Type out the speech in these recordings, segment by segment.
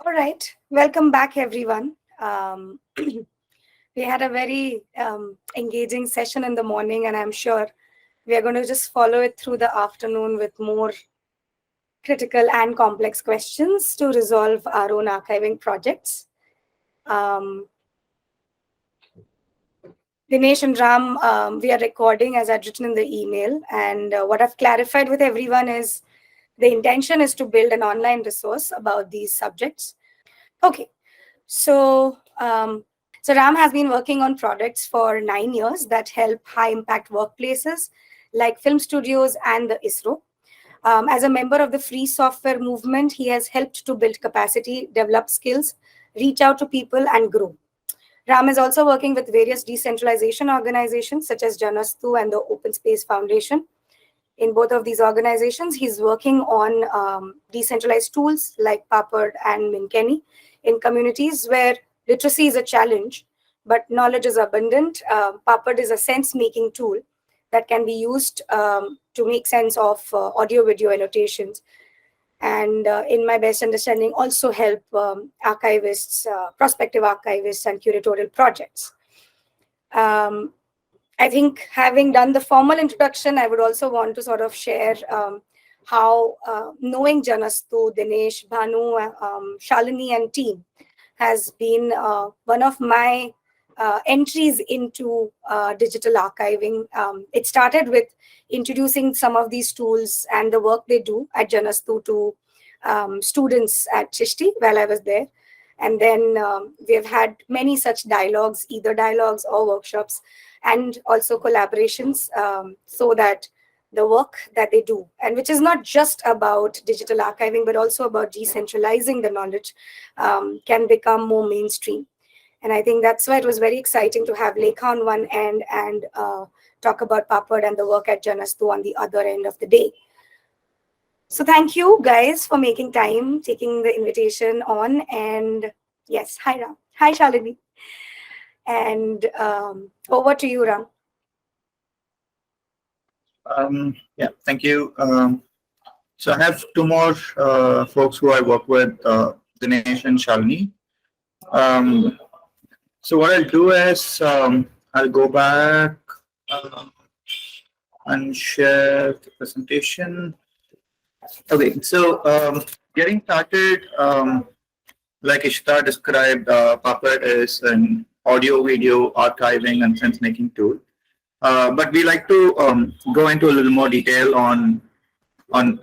All right, welcome back, everyone. We had a very engaging session in the morning, and I'm sure we are going to just follow it through the afternoon with more critical and complex questions to resolve our own archiving projects. Dinesh and Ram, we are recording as I'd written in the email, and what I've clarified with everyone is the intention is to build an online resource about these subjects. Okay, so Ram has been working on projects for 9 years that help high-impact workplaces like film studios and the ISRO. As a member of the free software movement, he has helped to build capacity, develop skills, reach out to people, and grow. Ram is also working with various decentralization organizations such as Janastu and the Open Space Foundation. In both of these organizations, he's working on decentralized tools like Papad and Minkeni in communities where literacy is a challenge, but knowledge is abundant. Papad is a sense-making tool that can be used to make sense of audio-video annotations. And in my best understanding, also help archivists, prospective archivists, and curatorial projects. I think having done the formal introduction, I would also want to sort of share how knowing Janastu, Dinesh, Bhanu, Shalini, and team has been one of my entries into digital archiving. It started with introducing some of these tools and the work they do at Janastu to students at Shristi while I was there. And then we have had many such dialogues, either dialogues or workshops, and also collaborations so that the work that they do, and which is not just about digital archiving, but also about decentralizing the knowledge, can become more mainstream. And I think that's why it was very exciting to have Lekha on one end and talk about Papad and the work at Janastu on the other end of the day. So thank you guys for making time, taking the invitation on. And yes, hi Ram. Hi Shalini. And over to you, Ram. Yeah, thank you. So I have two more folks who I work with, Dinesh and Shalini. So what I'll do is I'll go back and share the presentation. Okay, so getting started, like Ishita described, Papad is an audio-video archiving and sense-making tool. But we like to go into a little more detail on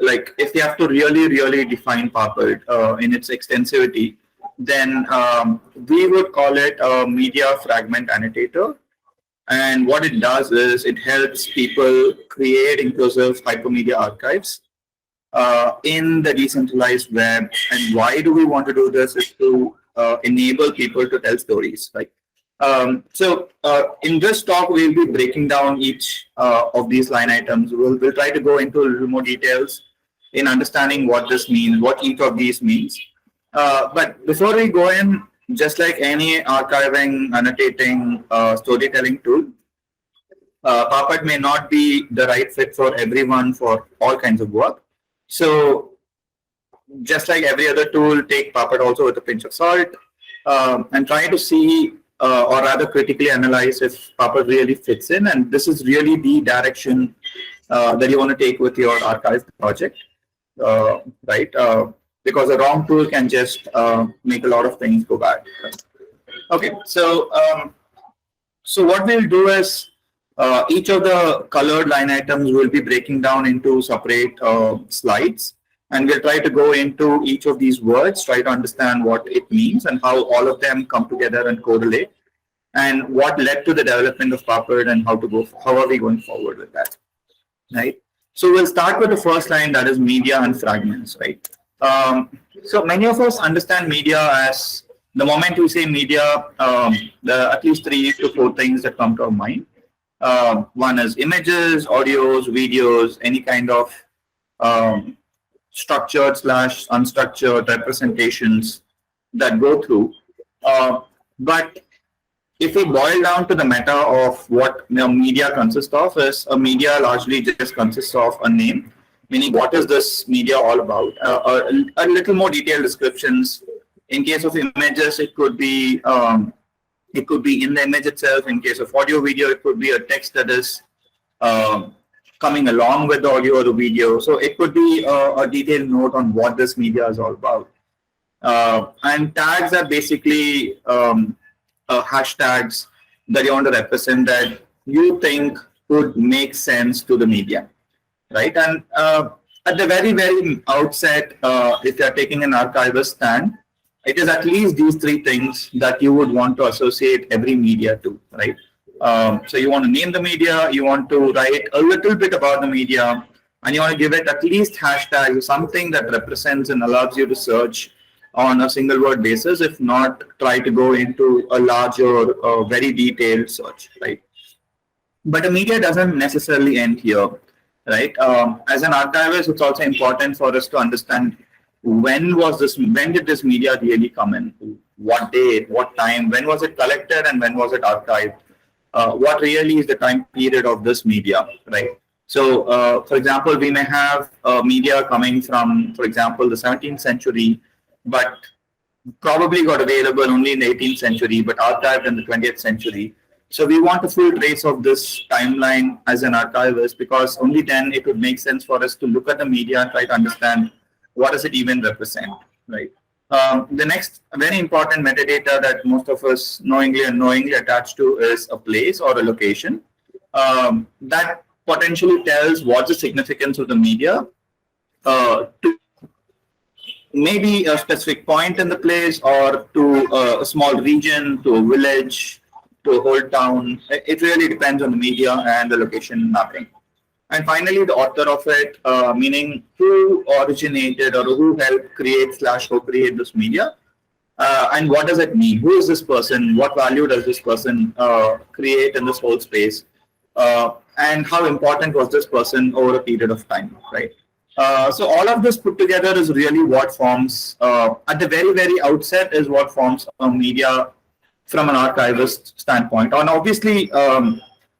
like if you have to really define Papad in its extensivity, then we would call it a media fragment annotator. And what it does is it helps people create inclusive hypermedia archives in the decentralized web. And why do we want to do this is to enable people to tell stories, right? So in this talk, we'll be breaking down each of these line items. We'll try to go into a little more details in understanding what this means, what each of these means. But before we go in, just like any archiving, annotating, storytelling tool, Papad may not be the right fit for everyone for all kinds of work. So just like every other tool, take Papad also with a pinch of salt and try to see or rather critically analyze if Papad really fits in. And this is really the direction that you want to take with your archive project, right? Because a wrong tool can just make a lot of things go bad. Okay, so so what we'll do is each of the colored line items will be breaking down into separate slides, and we'll try to go into each of these words, try to understand what it means and how all of them come together and correlate, and what led to the development of Papad and how are we going forward with that, right? So we'll start with the first line, that is media and fragments, right? So many of us understand media as, the moment we say media, there are at least 3 to 4 things that come to our mind. One is images, audios, videos, any kind of structured / unstructured representations that go through. But if we boil down to the meta of what media consists of, is a media largely just consists of a name, meaning what is this media all about? A little more detailed descriptions In case of images, it could be in the image itself. In case of audio video, it could be a text that is um, coming along with the audio or the video. So it could be a detailed note on what this media is all about. And tags are basically hashtags that you want to represent that you think would make sense to the media, right? And at the very, very outset, if you're taking an archivist stand, it is at least these three things that you would want to associate every media to, right? So you want to name the media, you want to write a little bit about the media, and you want to give it at least hashtags, something that represents and allows you to search on a single word basis, if not try to go into a larger, very detailed search, right? But the media doesn't necessarily end here, right? As an archivist, it's also important for us to understand when did this media really come in? What date, what time, when was it collected and when was it archived? What really is the time period of this media, right? So, for example, we may have media coming from, for example, the 17th century, but probably got available only in the 18th century, but archived in the 20th century. So we want a full trace of this timeline as an archivist, because only then it would make sense for us to look at the media and try to understand what does it even represent, right? The next very important metadata that most of us knowingly and unknowingly attach to is a place or a location. That potentially tells what's the significance of the media to maybe a specific point in the place, or to a small region, to a village, to a whole town. It really depends on the media and the location mapping. And finally, the author of it, meaning who originated or who helped create / co-create this media, and what does it mean? Who is this person? What value does this person create in this whole space? And how important was this person over a period of time, right? So all of this put together is really what forms, at the very, very outset, is what forms a media from an archivist standpoint. And obviously,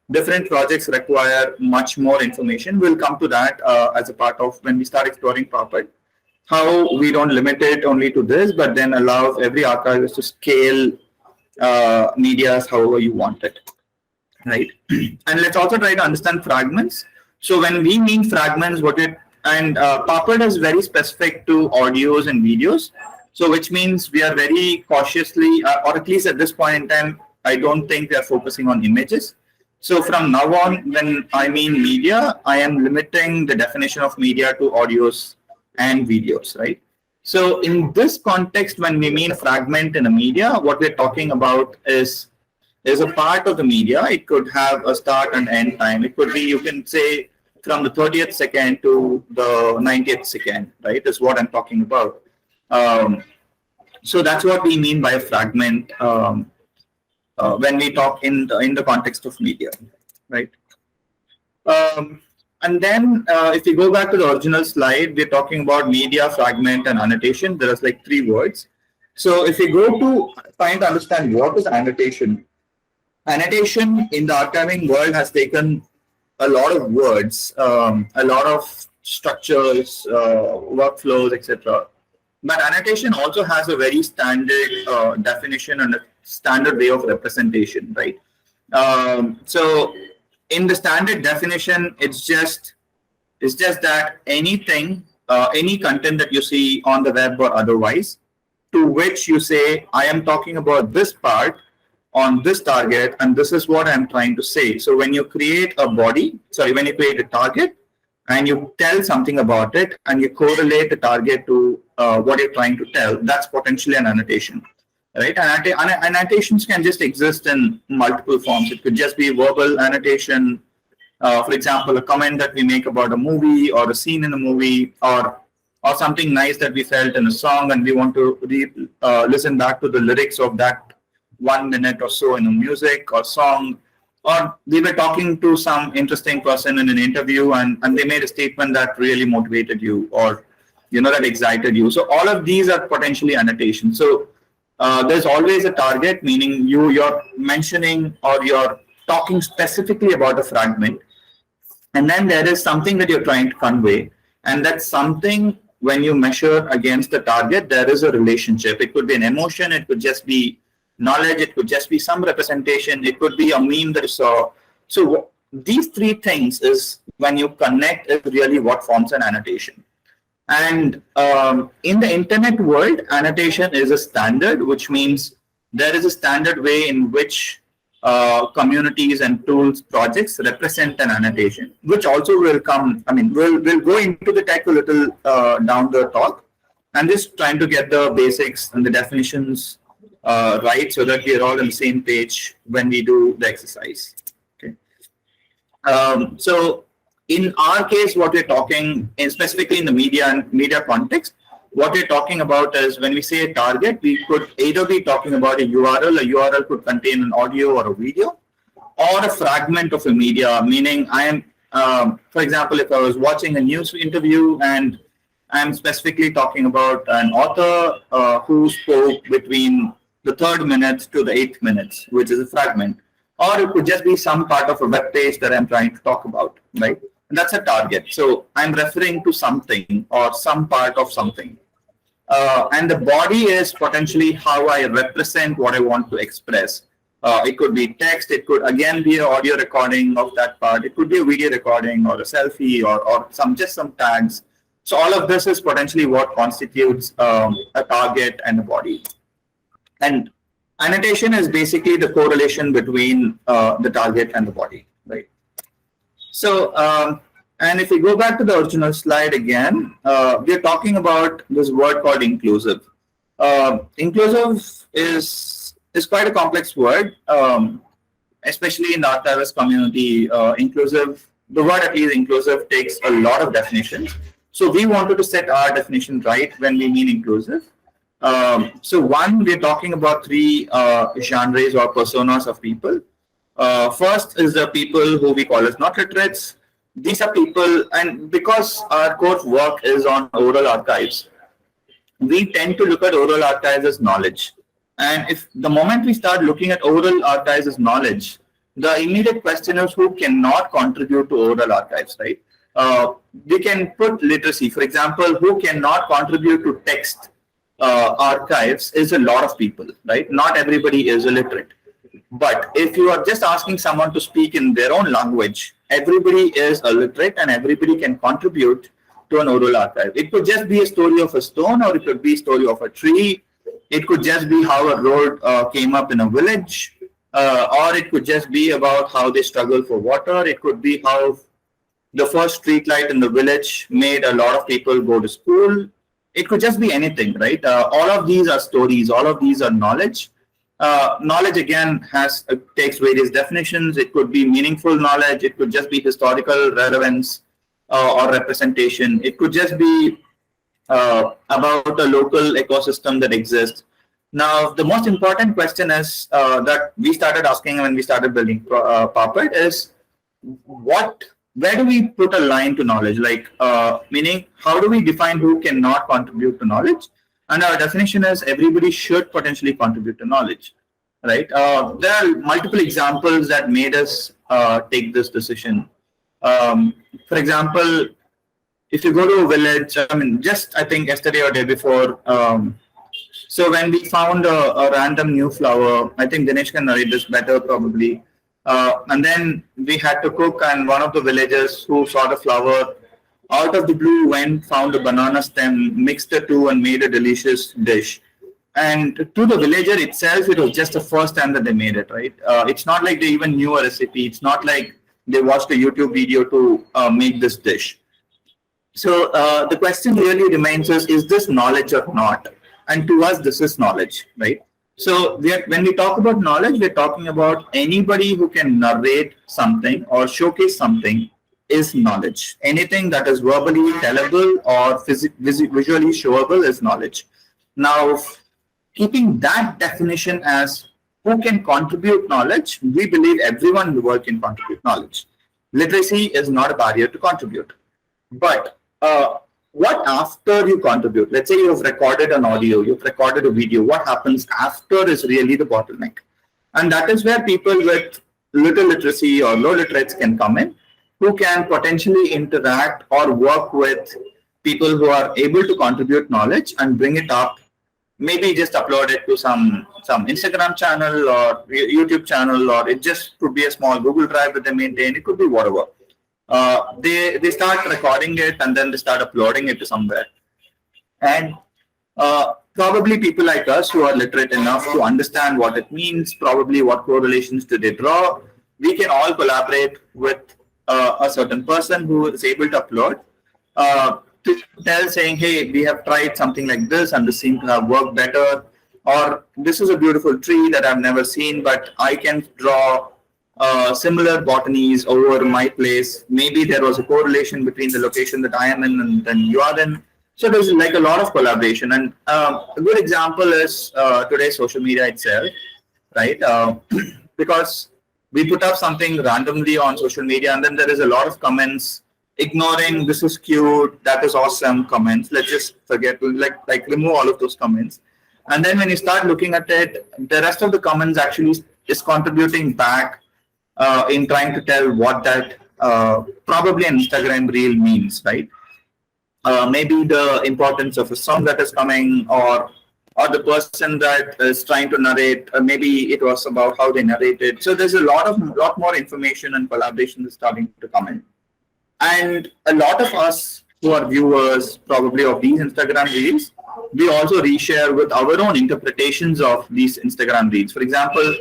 different projects require much more information. We'll come to that as a part of when we start exploring Papad, how we don't limit it only to this, but then allow every archivist to scale media however you want it, right? And let's also try to understand fragments. So when we mean fragments, Papad is very specific to audios and videos. So which means we are very cautiously, or at least at this point in time, I don't think we are focusing on images. So from now on, when I mean media, I am limiting the definition of media to audios and videos, right? So in this context, when we mean fragment in a media, what we're talking about is a part of the media. It could have a start and end time. It could be, you can say, from the 30th second to the 90th second, right? Is what I'm talking about. So that's what we mean by a fragment when we talk in the context of media, right? And then if we go back to the original slide, we're talking about media, fragment, and annotation. There is like three words. So if we go to trying to understand what is annotation, annotation in the archiving world has taken a lot of words, a lot of structures, workflows, etc. But annotation also has a very standard definition and a standard way of representation, right? So in the standard definition, it's just that anything, any content that you see on the web or otherwise, to which you say, I am talking about this part on this target, and this is what I'm trying to say. So when you create a target, and you tell something about it, and you correlate the target to what you're trying to tell, that's potentially an annotation, right? And annotations can just exist in multiple forms. It could just be verbal annotation, for example, a comment that we make about a movie or a scene in a movie, or something nice that we felt in a song, and we want to listen back to the lyrics of that 1 minute or so in a music or song. Or we were talking to some interesting person in an interview, and they made a statement that really motivated you, or that excited you. So all of these are potentially annotations. So there's always a target, meaning you're mentioning or you're talking specifically about a fragment, and then there is something that you're trying to convey, and that something when you measure against the target, there is a relationship. It could be an emotion, it could just be knowledge, it could just be some representation, it could be a meme that you saw. So these three things is when you connect is really what forms an annotation. And in the internet world, annotation is a standard, which means there is a standard way in which communities and tools projects represent an annotation, which also will come. I mean, we'll go into the tech a little down the talk. I'm just trying to get the basics and the definitions right so that we are all on the same page when we do the exercise. Okay. So in our case, what we're talking, and specifically in the media context, what we're talking about is when we say a target, we could either be talking about a URL. A URL could contain an audio or a video, or a fragment of a media. Meaning, I am, for example, if I was watching a news interview and I'm specifically talking about an author who spoke between the 3rd minute to the 8th minute, which is a fragment, or it could just be some part of a web page that I'm trying to talk about, right? And that's a target. So I'm referring to something or some part of something. And the body is potentially how I represent what I want to express. It could be text. It could again be an audio recording of that part. It could be a video recording or a selfie or just some tags. So all of this is potentially what constitutes a target and a body. And annotation is basically the correlation between the target and the body, right? So, and if we go back to the original slide again, we're talking about this word called inclusive. Inclusive is quite a complex word, especially in the archivist community. Inclusive, the word at least inclusive takes a lot of definitions. So we wanted to set our definition right when we mean inclusive. So one, we're talking about 3 genres or personas of people. First is the people who we call as not literates. These are people, and because our core work is on oral archives, we tend to look at oral archives as knowledge. And if the moment we start looking at oral archives as knowledge, the immediate question is who cannot contribute to oral archives, right? We can put literacy, for example, who cannot contribute to text archives is a lot of people, right? Not everybody is illiterate. But if you are just asking someone to speak in their own language, everybody is illiterate and everybody can contribute to an oral archive. It could just be a story of a stone, or it could be a story of a tree. It could just be how a road came up in a village, or it could just be about how they struggle for water. It could be how the first street light in the village made a lot of people go to school. It could just be anything, right? All of these are stories. All of these are knowledge. Knowledge again takes various definitions. It could be meaningful knowledge. It could just be historical relevance or representation. It could just be about a local ecosystem that exists. Now, the most important question is that we started asking when we started building Papad is where do we put a line to knowledge? Like, meaning, how do we define who cannot contribute to knowledge? And our definition is everybody should potentially contribute to knowledge, right? There are multiple examples that made us take this decision. For example, if you go to a village, I mean, I think yesterday or day before, so when we found a random new flower, I think Dinesh can narrate this better probably. And then we had to cook, and one of the villagers who saw the flower out of the blue found a banana stem, mixed the two, and made a delicious dish. And to the villager itself, it was just the first time that they made it, right? It's not like they even knew a recipe. It's not like they watched a YouTube video to make this dish. So the question really remains is this knowledge or not? And to us, this is knowledge, right? So when we talk about knowledge, we're talking about anybody who can narrate something or showcase something is knowledge. Anything that is verbally tellable or visually showable is knowledge. Now, keeping that definition as who can contribute knowledge, we believe everyone in the world can contribute knowledge. Literacy is not a barrier to contribute. But what after you contribute? Let's say you have recorded an audio, you've recorded a video. What happens after is really the bottleneck. And that is where people with little literacy or low literates can come in, who can potentially interact or work with people who are able to contribute knowledge and bring it up, maybe just upload it to some Instagram channel or YouTube channel, or it just could be a small Google Drive that they maintain. It could be whatever. They start recording it and then they start uploading it to somewhere. And probably people like us who are literate enough to understand what it means, probably what correlations do they draw, we can all collaborate with a certain person who is able to upload to tell saying, hey, we have tried something like this and this seems to have worked better, or this is a beautiful tree that I've never seen, but I can draw similar botanies over my place. Maybe there was a correlation between the location that I am in and then you are in. So there's like a lot of collaboration, and a good example is today's social media itself, right? Because we put up something randomly on social media, and then there is a lot of comments ignoring "this is cute," "that is awesome" comments. Let's just forget, like remove all of those comments, and then when you start looking at it, the rest of the comments actually is contributing back in trying to tell what that probably an Instagram reel means, right? Maybe the importance of a song that is coming, or the person that is trying to narrate. Maybe it was about how they narrated. So there's a lot more information and collaboration is starting to come in, and a lot of us who are viewers probably of these Instagram reels, we also reshare with our own interpretations of these Instagram reels. For example,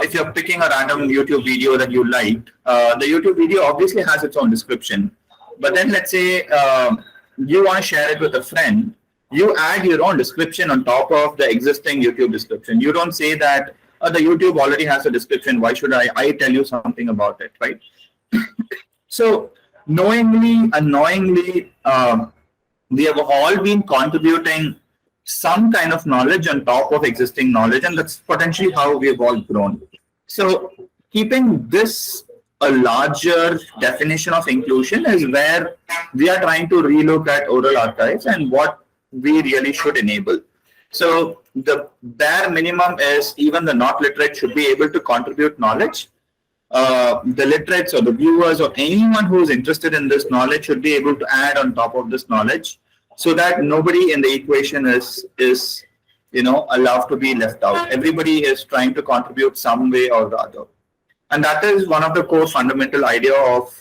if you're picking a random YouTube video that you liked, the YouTube video obviously has its own description. But then let's say you want to share it with a friend, you add your own description on top of the existing YouTube description. You don't say that the YouTube already has a description, why should I tell you something about it, right? So knowingly, unknowingly, we have all been contributing some kind of knowledge on top of existing knowledge, and that's potentially how we have all grown. So keeping this a larger definition of inclusion is where we are trying to relook at oral archives and what we really should enable. So the bare minimum is even the not literate should be able to contribute knowledge. The literates or the viewers or anyone who is interested in this knowledge should be able to add on top of this knowledge, so that nobody in the equation is allowed to be left out. Everybody is trying to contribute some way or the other. And that is one of the core fundamental idea of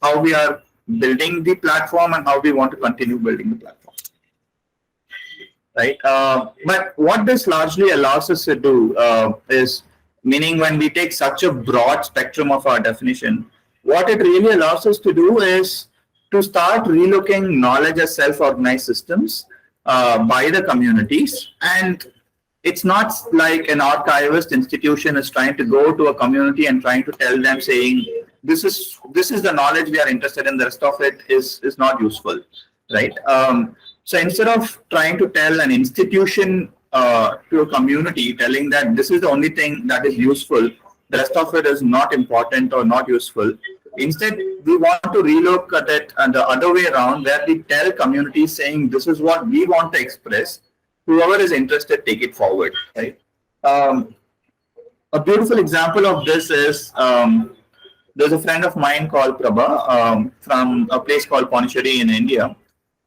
how we are building the platform and how we want to continue building the platform. Right? But what this largely allows us to do is, meaning when we take such a broad spectrum of our definition, what it really allows us to do is to start relooking knowledge as self-organized systems by the communities. And it's not like an archivist institution is trying to go to a community and trying to tell them saying, this is the knowledge we are interested in, the rest of it is not useful, right? So instead of trying to tell an institution to a community, telling that this is the only thing that is useful, the rest of it is not important or not useful, instead we want to relook at it and the other way around, where we tell communities saying this is what we want to express. Whoever is interested, take it forward, right? A beautiful example of this is there's a friend of mine called Prabha from a place called Pondicherry in India,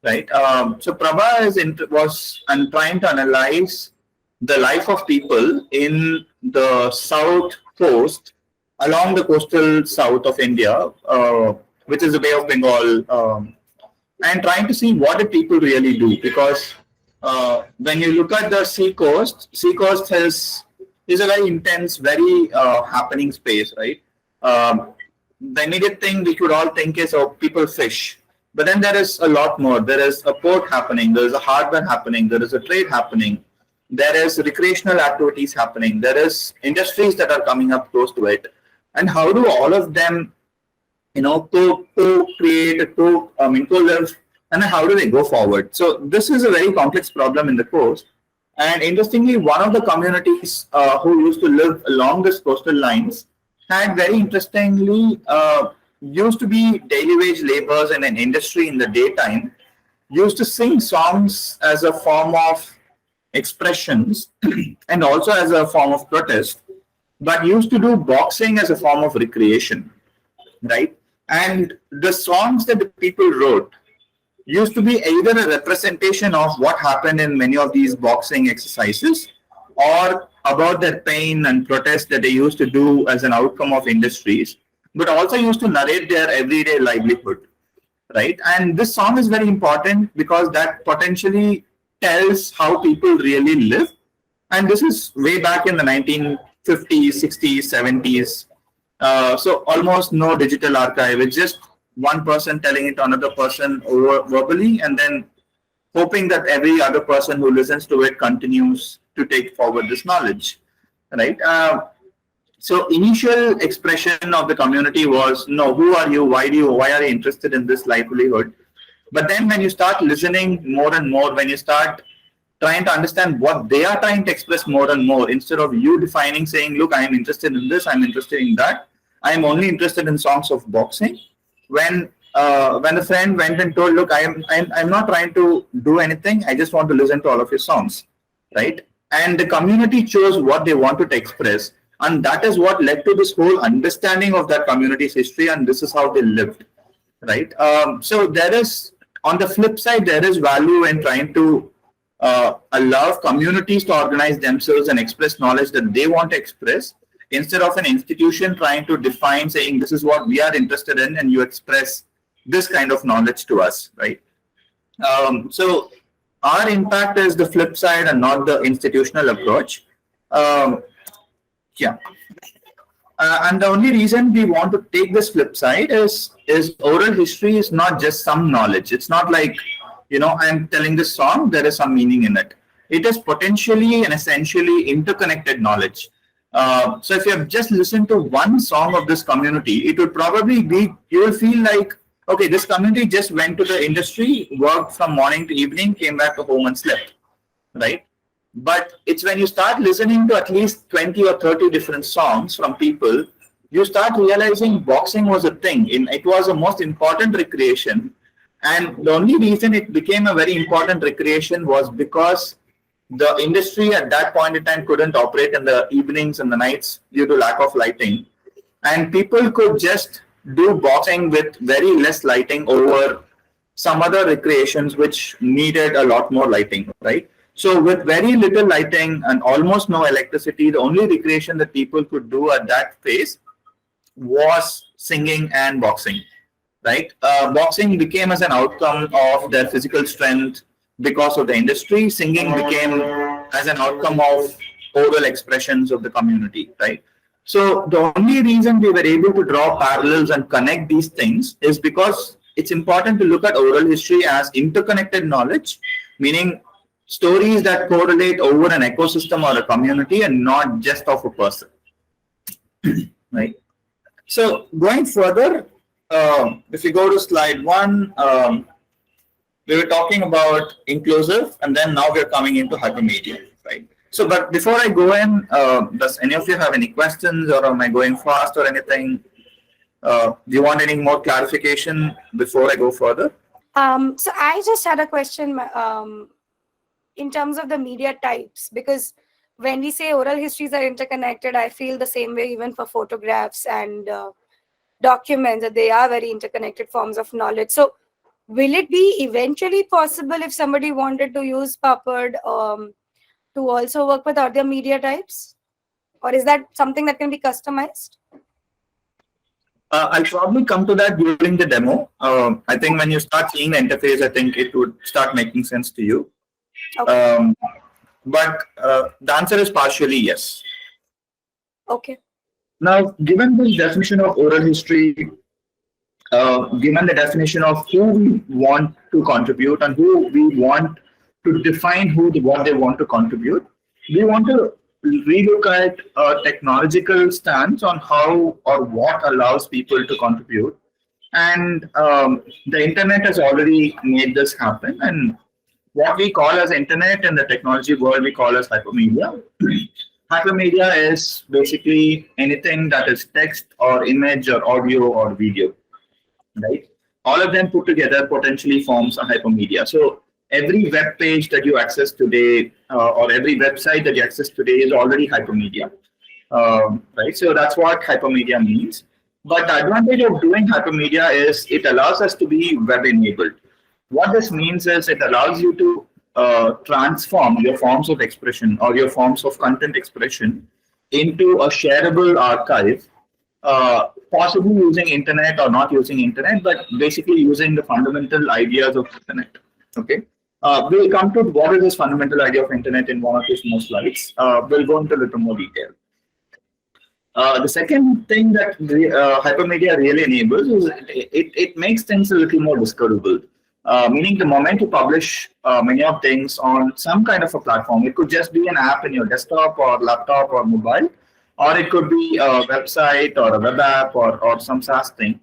right? So Prabha was trying to analyze the life of people in the south coast, along the coastal south of India, which is the Bay of Bengal, and trying to see what did people really do, because when you look at the sea coast is a very intense, very happening space, right? The immediate thing we could all think is, oh, people fish. But then there is a lot more. There is a port happening, there is a harbor happening, there is a trade happening, there is recreational activities happening, there is industries that are coming up close to it. And how do all of them, co-create, co-live, and how do they go forward? So this is a very complex problem in the coast. And interestingly, one of the communities who used to live along this coastal lines had very interestingly used to be daily wage laborers in an industry in the daytime, used to sing songs as a form of expressions and also as a form of protest, but used to do boxing as a form of recreation, right? And the songs that the people wrote used to be either a representation of what happened in many of these boxing exercises, or about their pain and protest that they used to do as an outcome of industries, but also used to narrate their everyday livelihood, right? And this song is very important because that potentially tells how people really live. And this is way back in the 1950s, 60s, 70s. So almost no digital archive. It's just one person telling it to another person over verbally, and then hoping that every other person who listens to it continues to take forward this knowledge, right? So initial expression of the community was, no, who are you? Why are you interested in this livelihood? But then when you start listening more and more, when you start trying to understand what they are trying to express more and more, instead of you defining, saying, look, I am interested in this, I'm interested in that, I am only interested in songs of boxing. When the friend went and told, look, I'm not trying to do anything, I just want to listen to all of your songs, right? And the community chose what they wanted to express, and that is what led to this whole understanding of that community's history, and this is how they lived, right? So there is, on the flip side, there is value in trying to allow communities to organize themselves and express knowledge that they want to express, instead of an institution trying to define, saying this is what we are interested in and you express this kind of knowledge to us, right? So our impact is the flip side and not the institutional approach. Yeah. And the only reason we want to take this flip side is oral history is not just some knowledge. It's not like, I'm telling this song, there is some meaning in it. It is potentially and essentially interconnected knowledge. So if you have just listened to one song of this community, it would probably be, you will feel like, okay, this community just went to the industry, worked from morning to evening, came back to home and slept, right? But it's when you start listening to at least 20 or 30 different songs from people, you start realizing boxing was a thing. It was the most important recreation. And the only reason it became a very important recreation was because the industry at that point in time couldn't operate in the evenings and the nights due to lack of lighting. And people could just do boxing with very less lighting over some other recreations which needed a lot more lighting, right? So with very little lighting and almost no electricity, the only recreation that people could do at that phase was singing and boxing, right? Boxing became as an outcome of their physical strength because of the industry. Singing became as an outcome of oral expressions of the community, right? So the only reason we were able to draw parallels and connect these things is because it's important to look at oral history as interconnected knowledge, meaning stories that correlate over an ecosystem or a community and not just of a person, right? So going further, if you go to slide 1, we were talking about inclusive, and then now we're coming into hypermedia, right? So, but before I go in, does any of you have any questions, or am I going fast or anything? Do you want any more clarification before I go further? So I just had a question in terms of the media types, because when we say oral histories are interconnected, I feel the same way even for photographs and documents, that they are very interconnected forms of knowledge. So will it be eventually possible if somebody wanted to use Papad to also work with other media types? Or is that something that can be customized? I'll probably come to that during the demo. I think when you start seeing the interface, I think it would start making sense to you. Okay. But the answer is partially yes. Okay. Now, given the definition of oral history, given the definition of who we want to contribute and who we want to define what they want to contribute, we want to relook at a technological stance on how or what allows people to contribute. And the internet has already made this happen. And what we call as internet in the technology world, we call as hypermedia. Hypermedia is basically anything that is text or image or audio or video, right? All of them put together potentially forms a hypermedia. So every web page that you access today or every website that you access today is already hypermedia, right? So that's what hypermedia means. But the advantage of doing hypermedia is it allows us to be web enabled. What this means is it allows you to transform your forms of expression or your forms of content expression into a shareable archive, possibly using internet or not using internet, but basically using the fundamental ideas of internet. Okay. We'll come to what is this fundamental idea of internet in one of his more slides. We'll go into a little more detail. The second thing that hypermedia really enables is it makes things a little more discoverable. Meaning the moment you publish many of things on some kind of a platform, it could just be an app in your desktop or laptop or mobile, or it could be a website or a web app or some SaaS thing.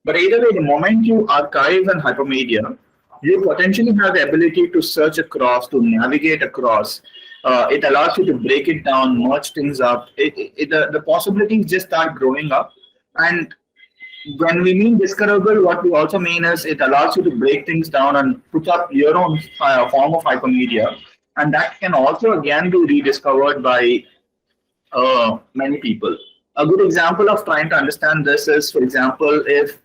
But either way, the moment you archive in hypermedia, you potentially have the ability to search across, to navigate across. It allows you to break it down, merge things up. The possibilities just start growing up. And when we mean discoverable, what we also mean is it allows you to break things down and put up your own form of hypermedia. And that can also again be rediscovered by many people. A good example of trying to understand this is, for example, if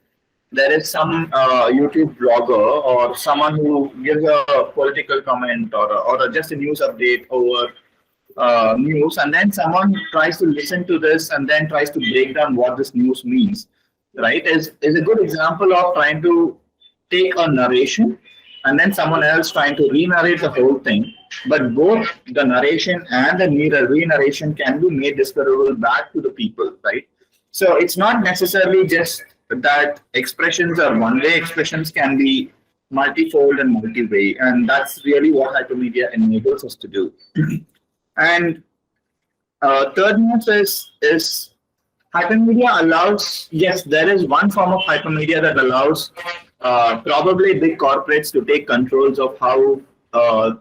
there is some YouTube blogger or someone who gives a political comment or just a news update over news, and then someone tries to listen to this and then tries to break down what this news means, right? Is a good example of trying to take a narration and then someone else trying to re-narrate the whole thing. But both the narration and the re-narration can be made discoverable back to the people, right? So it's not necessarily just that expressions are one-way. Expressions can be multifold and multi-way, and that's really what hypermedia enables us to do. And third note is hypermedia allows, yes, there is one form of hypermedia that allows probably big corporates to take controls of how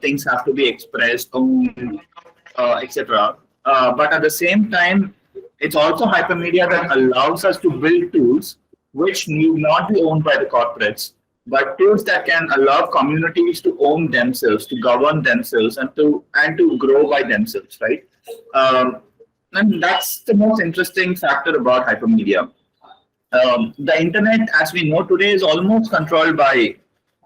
things have to be expressed, etc. But at the same time, it's also hypermedia that allows us to build tools which need not be owned by the corporates, but tools that can allow communities to own themselves, to govern themselves, and to grow by themselves, right? And that's the most interesting factor about hypermedia. The internet, as we know today, is almost controlled by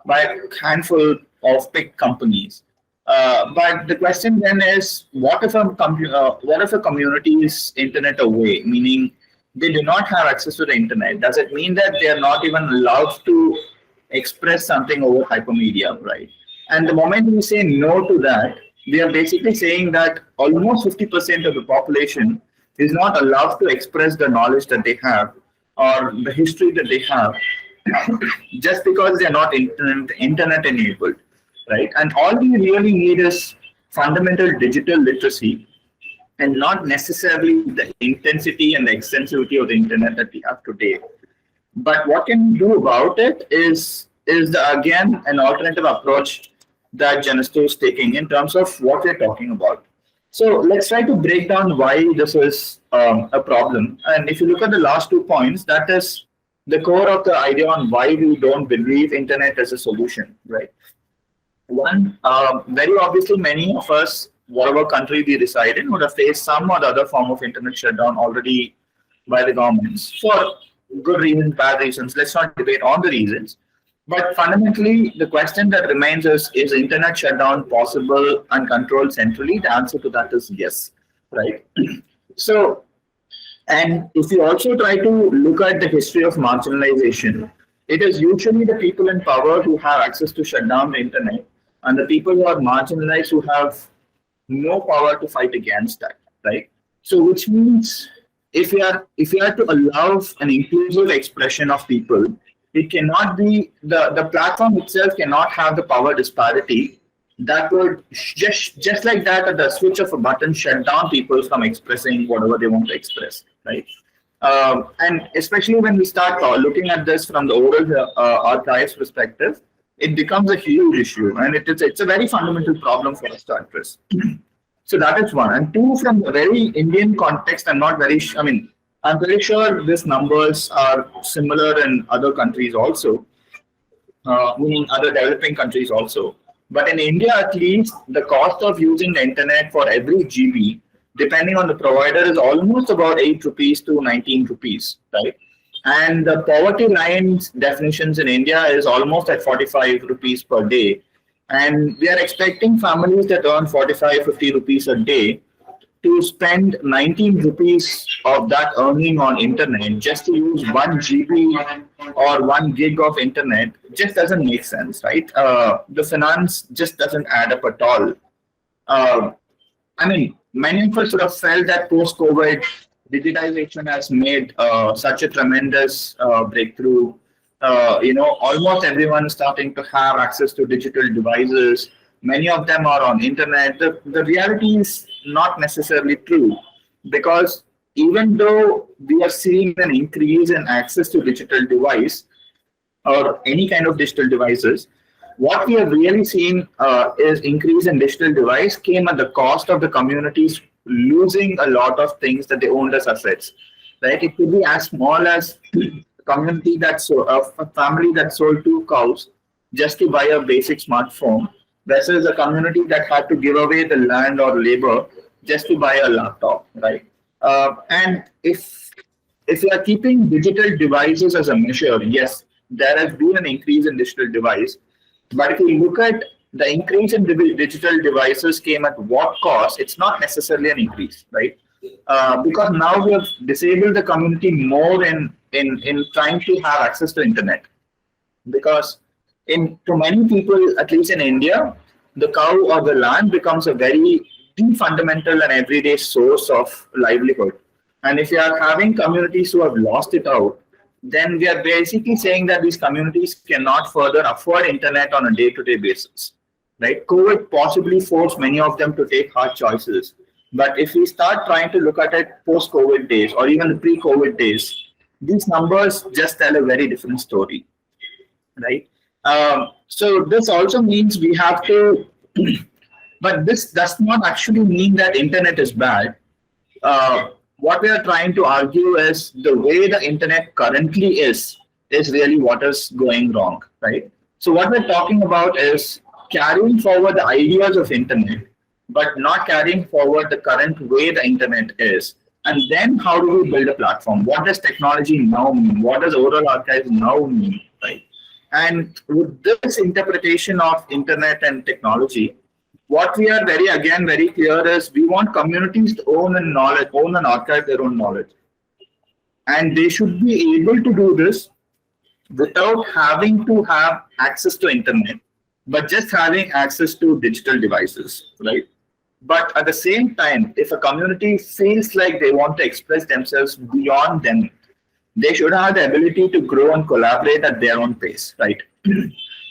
a handful of big companies. But the question then is, what if a community is internet away, meaning they do not have access to the internet? Does it mean that they are not even allowed to express something over hypermedia, right? And the moment we say no to that, we are basically saying that almost 50% of the population is not allowed to express the knowledge that they have or the history that they have just because they are not internet enabled, right? And all we really need is fundamental digital literacy, and not necessarily the intensity and the extensivity of the internet that we have today. But what can we do about it is again an alternative approach that Genesto is taking in terms of what we're talking about. So let's try to break down why this is a problem. And if you look at the last 2 points, that is the core of the idea on why we don't believe internet as a solution, right? One, very obviously, many of us, whatever country we reside in, would have faced some or the other form of internet shutdown already by the governments for good reasons, bad reasons. Let's not debate on the reasons. But fundamentally, the question that remains is internet shutdown possible and controlled centrally? The answer to that is yes, right? So, and if you also try to look at the history of marginalization, it is usually the people in power who have access to shut down the internet, and the people who are marginalized who have no power to fight against that, right? So, which means if you are to allow an inclusive expression of people, it cannot be the platform itself cannot have the power disparity that would just like that at the switch of a button shut down people from expressing whatever they want to express, right? And especially when we start looking at this from the oral archives perspective, it becomes a huge issue, and it's a very fundamental problem for us to address. So that is one. And two, from the very Indian context, I'm pretty sure these numbers are similar in other countries also, meaning other developing countries also. But in India, at least, the cost of using the internet for every GB, depending on the provider, is almost about 8 rupees to 19 rupees, right? And the poverty lines definitions in India is almost at 45 rupees per day. And we are expecting families that earn 45, 50 rupees a day to spend 19 rupees of that earning on internet just to use 1 GB or 1 gig of internet just doesn't make sense, right? The finance just doesn't add up at all. Uh, I mean, many of us would have felt that post-COVID, digitization has made such a tremendous breakthrough. Almost everyone is starting to have access to digital devices. Many of them are on internet. The reality is not necessarily true, because even though we are seeing an increase in access to digital device, or any kind of digital devices, what we have really seen is increase in digital device came at the cost of the communities losing a lot of things that they owned as assets. Right? It could be as small as a community that a family that sold 2 cows just to buy a basic smartphone, versus a community that had to give away the land or labor just to buy a laptop. Right? And if you are keeping digital devices as a measure, yes, there has been an increase in digital device. But if you look at the increase in digital devices came at what cost, it's not necessarily an increase, right? Because now we have disabled the community more in trying to have access to internet. Because to many people, at least in India, the cow or the land becomes a very fundamental and everyday source of livelihood. And if you are having communities who have lost it out, then we are basically saying that these communities cannot further afford internet on a day-to-day basis. Right? COVID possibly forced many of them to take hard choices. But if we start trying to look at it post-COVID days or even the pre-COVID days, these numbers just tell a very different story. Right? So this also means we have to, but this does not actually mean that internet is bad. What we are trying to argue is the way the internet currently is really what is going wrong, right? So what we're talking about is carrying forward the ideas of internet, but not carrying forward the current way the internet is. And then how do we build a platform? What does technology now mean? What does oral archives now mean, right? And with this interpretation of internet and technology, what we are very clear is we want communities to own and archive their own knowledge. And they should be able to do this without having to have access to internet, but just having access to digital devices, right? But at the same time, if a community feels like they want to express themselves beyond them, they should have the ability to grow and collaborate at their own pace, right?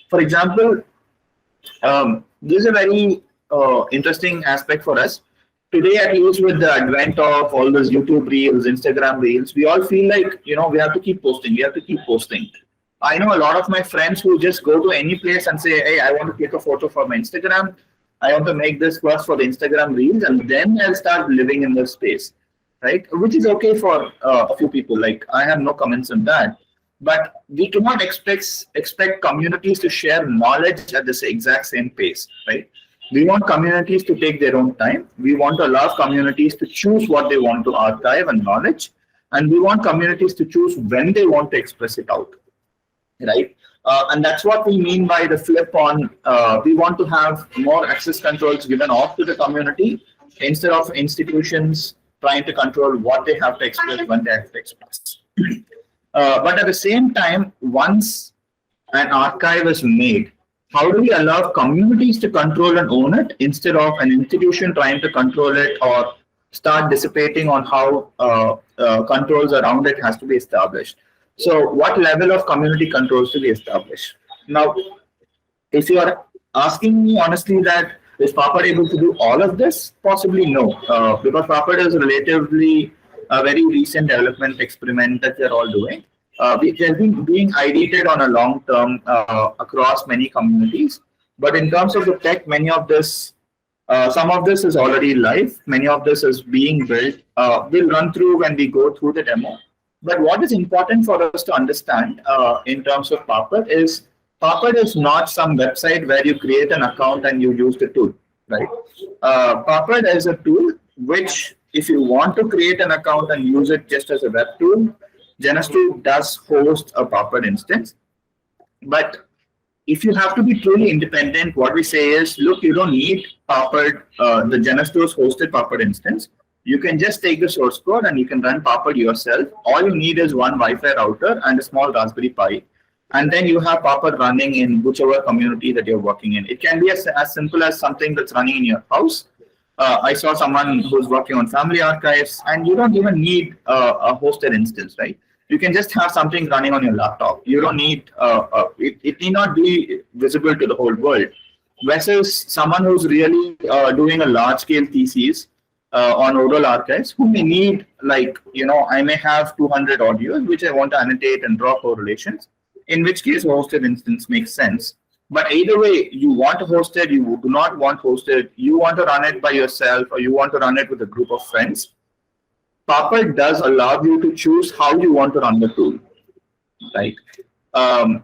For example, this is a very interesting aspect for us. Today, at least with the advent of all those YouTube reels, Instagram reels, we all feel like, we have to keep posting. We have to keep posting. I know a lot of my friends who just go to any place and say, hey, I want to click a photo for my Instagram. I want to make this first for the Instagram reels, and then I'll start living in this space, right? Which is okay for a few people. Like, I have no comments on that. But we cannot expect communities to share knowledge at this exact same pace, right? We want communities to take their own time. We want to allow communities to choose what they want to archive and knowledge. And we want communities to choose when they want to express it out, right? And that's what we mean by the flip on. We want to have more access controls given off to the community instead of institutions trying to control what they have to express when they have to express. But at the same time, once an archive is made, how do we allow communities to control and own it instead of an institution trying to control it or start dissipating on how controls around it has to be established? So what level of community controls to be established? Now, if you are asking me honestly that is Papad able to do all of this? Possibly no, because Papad is relatively a very recent development experiment that they're all doing. It has been being ideated on a long term across many communities. But in terms of the tech, many of this, some of this is already live. Many of this is being built. We'll run through when we go through the demo. But what is important for us to understand in terms of Papad is not some website where you create an account and you use the tool, right? Papad is a tool which, if you want to create an account and use it just as a web tool, Genestu does host a Papad instance, but if you have to be truly independent, what we say is, look, you don't need Papad, the Genesto's hosted Papad instance. You can just take the source code and you can run Papad yourself. All you need is one Wi-Fi router and a small Raspberry Pi. And then you have Papad running in whichever community that you're working in. It can be as simple as something that's running in your house. I saw someone who's working on family archives, and you don't even need a hosted instance, right? You can just have something running on your laptop. You don't need it need not be visible to the whole world. Versus someone who's really doing a large scale thesis on oral archives, who may need, like, I may have 200 audios which I want to annotate and draw correlations, in which case a hosted instance makes sense. But either way, you want to host it, you do not want hosted, you want to run it by yourself, or you want to run it with a group of friends, Papad does allow you to choose how you want to run the tool, right? Um,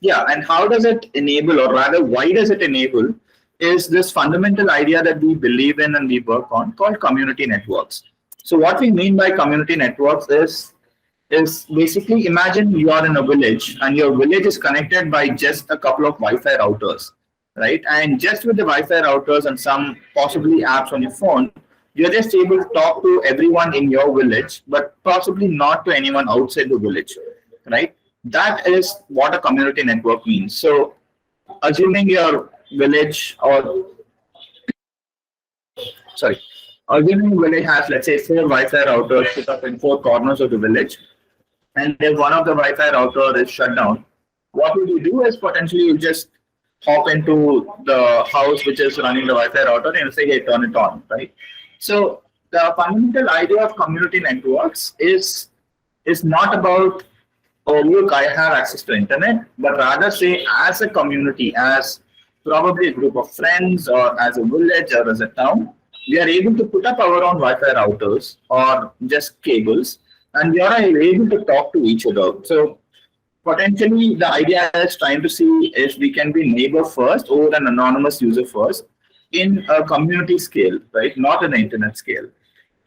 yeah, and how does it enable, or rather, why does it enable, is this fundamental idea that we believe in and we work on called community networks. So what we mean by community networks is basically, imagine you are in a village and your village is connected by just a couple of Wi-Fi routers, right? And just with the Wi-Fi routers and some possibly apps on your phone, you're just able to talk to everyone in your village, but possibly not to anyone outside the village, right? That is what a community network means. So assuming your village, or sorry, assuming your village has, let's say, 4 Wi-Fi routers put up in 4 corners of the village, and if one of the Wi-Fi router is shut down, what will you do is potentially you just hop into the house which is running the Wi-Fi router and say, hey, turn it on, right? So the fundamental idea of community networks is not about, oh, look, I have access to internet, but rather say, as a community, as probably a group of friends, or as a village, or as a town, we are able to put up our own Wi-Fi routers or just cables, and we are able to talk to each other. So potentially the idea is trying to see if we can be neighbor first or an anonymous user first in a community scale, right? Not an internet scale.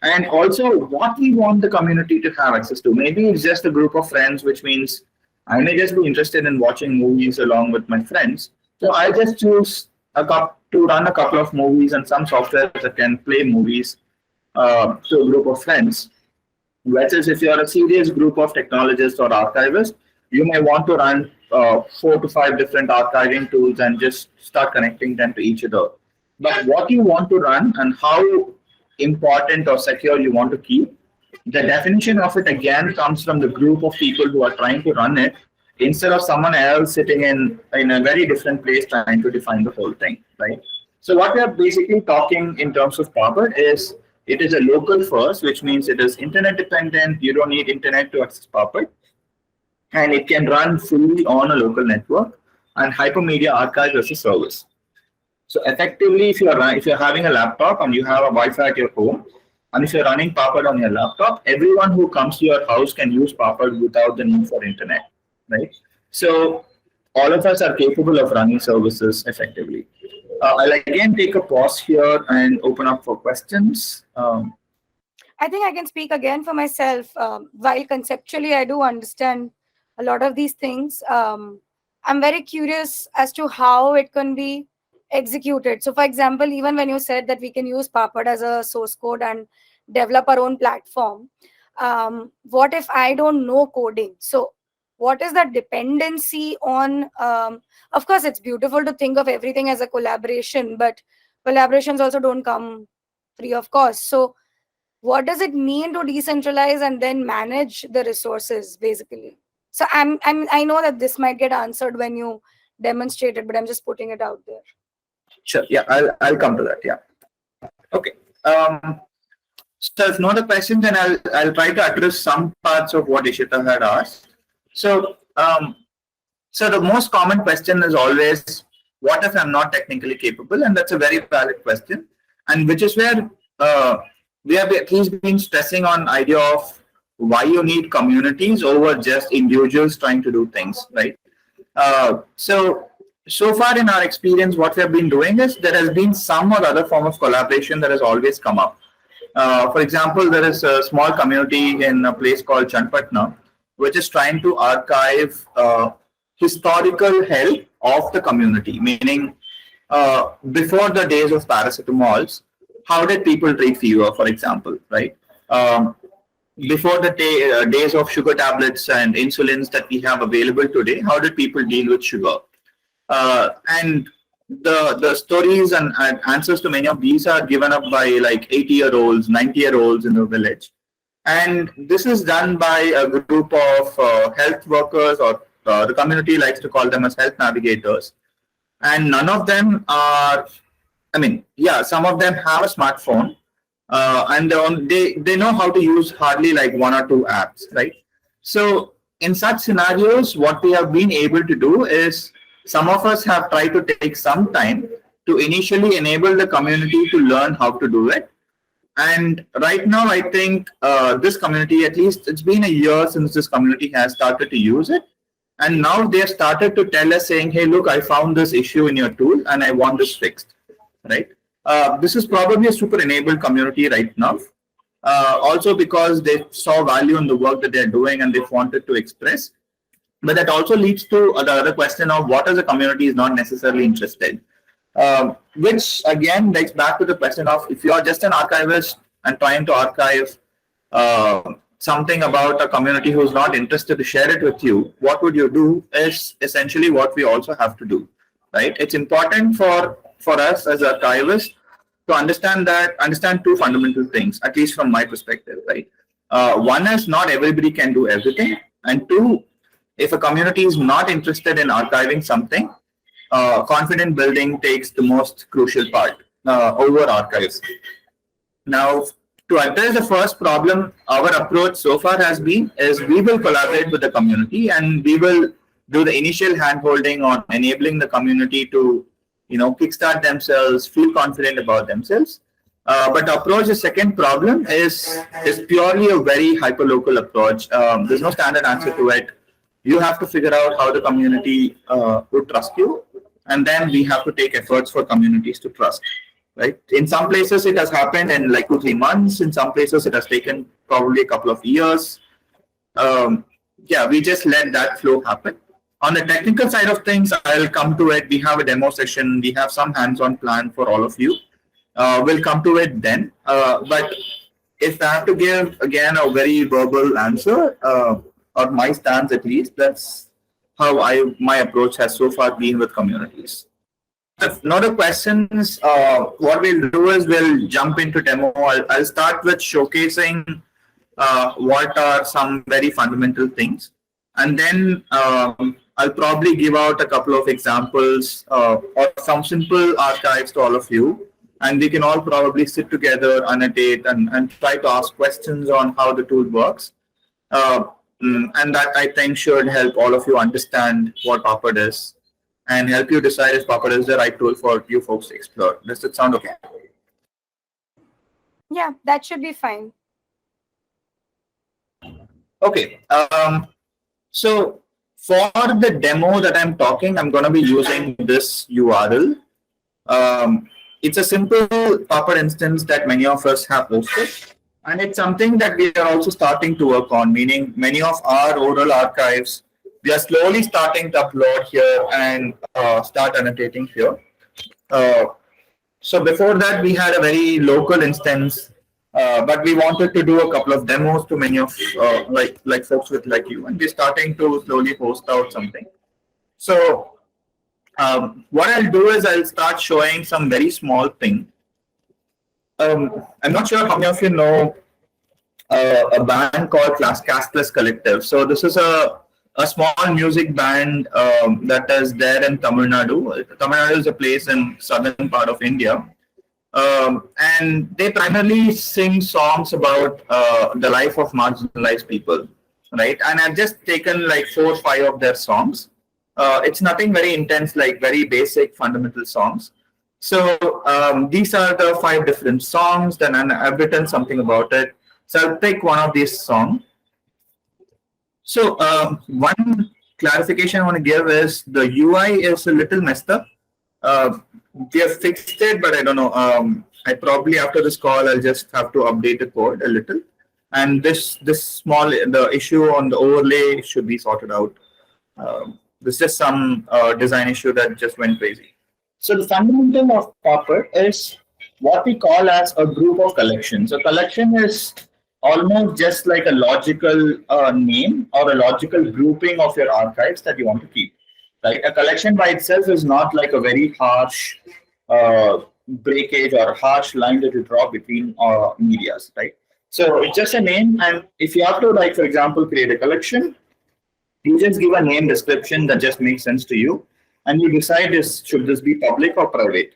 And also what we want the community to have access to. Maybe it's just a group of friends, which means I may just be interested in watching movies along with my friends. So I just choose to run a couple of movies and some software that can play movies to a group of friends. Versus if you're a serious group of technologists or archivists, you may want to run 4 to 5 different archiving tools and just start connecting them to each other. But what you want to run and how important or secure you want to keep, the definition of it again comes from the group of people who are trying to run it, instead of someone else sitting in a very different place trying to define the whole thing, right? So what we are basically talking in terms of Papad is, it is a local first, which means it is internet dependent. You don't need internet to access Papad, and it can run fully on a local network, and hypermedia archive as a service. So effectively, if you're having a laptop and you have a Wi-Fi at your home, and if you're running Papad on your laptop, everyone who comes to your house can use Papad without the need for internet, right? So all of us are capable of running services effectively. I'll again take a pause here and open up for questions. I think I can speak again for myself. While conceptually I do understand a lot of these things, I'm very curious as to how it can be executed. So for example, even when you said that we can use Papad as a source code and develop our own platform, what if I don't know coding? So what is the dependency on, of course it's beautiful to think of everything as a collaboration, but collaborations also don't come free of cost. So what does it mean to decentralize and then manage the resources, basically? So I know that this might get answered when you demonstrate it, but I'm just putting it out there. Sure. Yeah, I'll come to that. Yeah. Okay. So if not a question, then I'll try to address some parts of what Ishita had asked. So so the most common question is always, what if I'm not technically capable? And that's a very valid question, and which is where we have at least been stressing on idea of why you need communities over just individuals trying to do things, right? So far in our experience, what we have been doing is there has been some or other form of collaboration that has always come up. For example, there is a small community in a place called Chanpatna, which is trying to archive historical health of the community, meaning before the days of paracetamols, how did people treat fever, for example, right? Um, Before the days of sugar tablets and insulins that we have available today, how did people deal with sugar? And the stories and answers to many of these are given up by like 80-year-olds, 90-year-olds in the village. And this is done by a group of health workers, or the community likes to call them as health navigators. And none of them are, I mean, yeah, some of them have a smartphone, and they know how to use hardly like one or two apps, right? So in such scenarios, what we have been able to do is some of us have tried to take some time to initially enable the community to learn how to do it. And right now, I think this community, at least it's been a year since this community has started to use it. And now they have started to tell us saying, hey, look, I found this issue in your tool and I want this fixed, right? This is probably a super enabled community right now. Also because they saw value in the work that they're doing and they wanted to express. But that also leads to the other question of what as a community is not necessarily interested. Which again leads back to the question of if you're just an archivist and trying to archive something about a community who's not interested to share it with you, what would you do is essentially what we also have to do, right? It's important for us as archivists to understand two fundamental things, at least from my perspective, right? One is not everybody can do everything, and two, if a community is not interested in archiving something, confidence building takes the most crucial part over archives. Now, to address the first problem, our approach so far has been is we will collaborate with the community and we will do the initial handholding on enabling the community to, kickstart themselves, feel confident about themselves. But the approach, the second problem is purely a very hyperlocal approach. There's no standard answer to it. You have to figure out how the community would trust you, and then we have to take efforts for communities to trust. Right? In some places, it has happened in like 2-3 months. In some places, it has taken probably a couple of years. We just let that flow happen. On the technical side of things, I'll come to it. We have a demo session. We have some hands-on plan for all of you. We'll come to it then. But if I have to give, again, a very verbal answer, or my stance at least, that's how my approach has so far been with communities. If no other questions, what we'll do is we'll jump into demo. I'll start with showcasing what are some very fundamental things. And then I'll probably give out a couple of examples or some simple archives to all of you. And we can all probably sit together, annotate, and try to ask questions on how the tool works. And that, I think, should help all of you understand what Papad is and help you decide if Papad is the right tool for you folks to explore. Does it sound okay? Yeah, that should be fine. Okay. So for the demo that I'm talking, I'm going to be using this URL. It's a simple Papad instance that many of us have hosted. And it's something that we are also starting to work on, meaning many of our oral archives, we are slowly starting to upload here and start annotating here. So before that, we had a very local instance, but we wanted to do a couple of demos to many of like folks with like you, and we're starting to slowly post out something. So what I'll do is I'll start showing some very small thing. I'm not sure how many of you know a band called Castless Collective. So this is a small music band that is there in Tamil Nadu. Tamil Nadu is a place in southern part of India. And they primarily sing songs about the life of marginalized people, right? And I've just taken like 4 or 5 of their songs. It's nothing very intense, like very basic fundamental songs. So these are the 5 different songs, then I've written something about it. So I'll pick one of these songs. So one clarification I want to give is the UI is a little messed up. We have fixed it, but I don't know. I probably after this call I'll just have to update the code a little, and this small the issue on the overlay should be sorted out. There's just some design issue that just went crazy. So the fundamental of Puppet is what we call as a group of collections. A collection is almost just like a logical name or a logical grouping of your archives that you want to keep. Right? A collection by itself is not like a very harsh breakage or harsh line that you draw between medias, right? So it's just a name, and if you have to, like for example, create a collection, you just give a name description that just makes sense to you, and you decide is should this be public or private.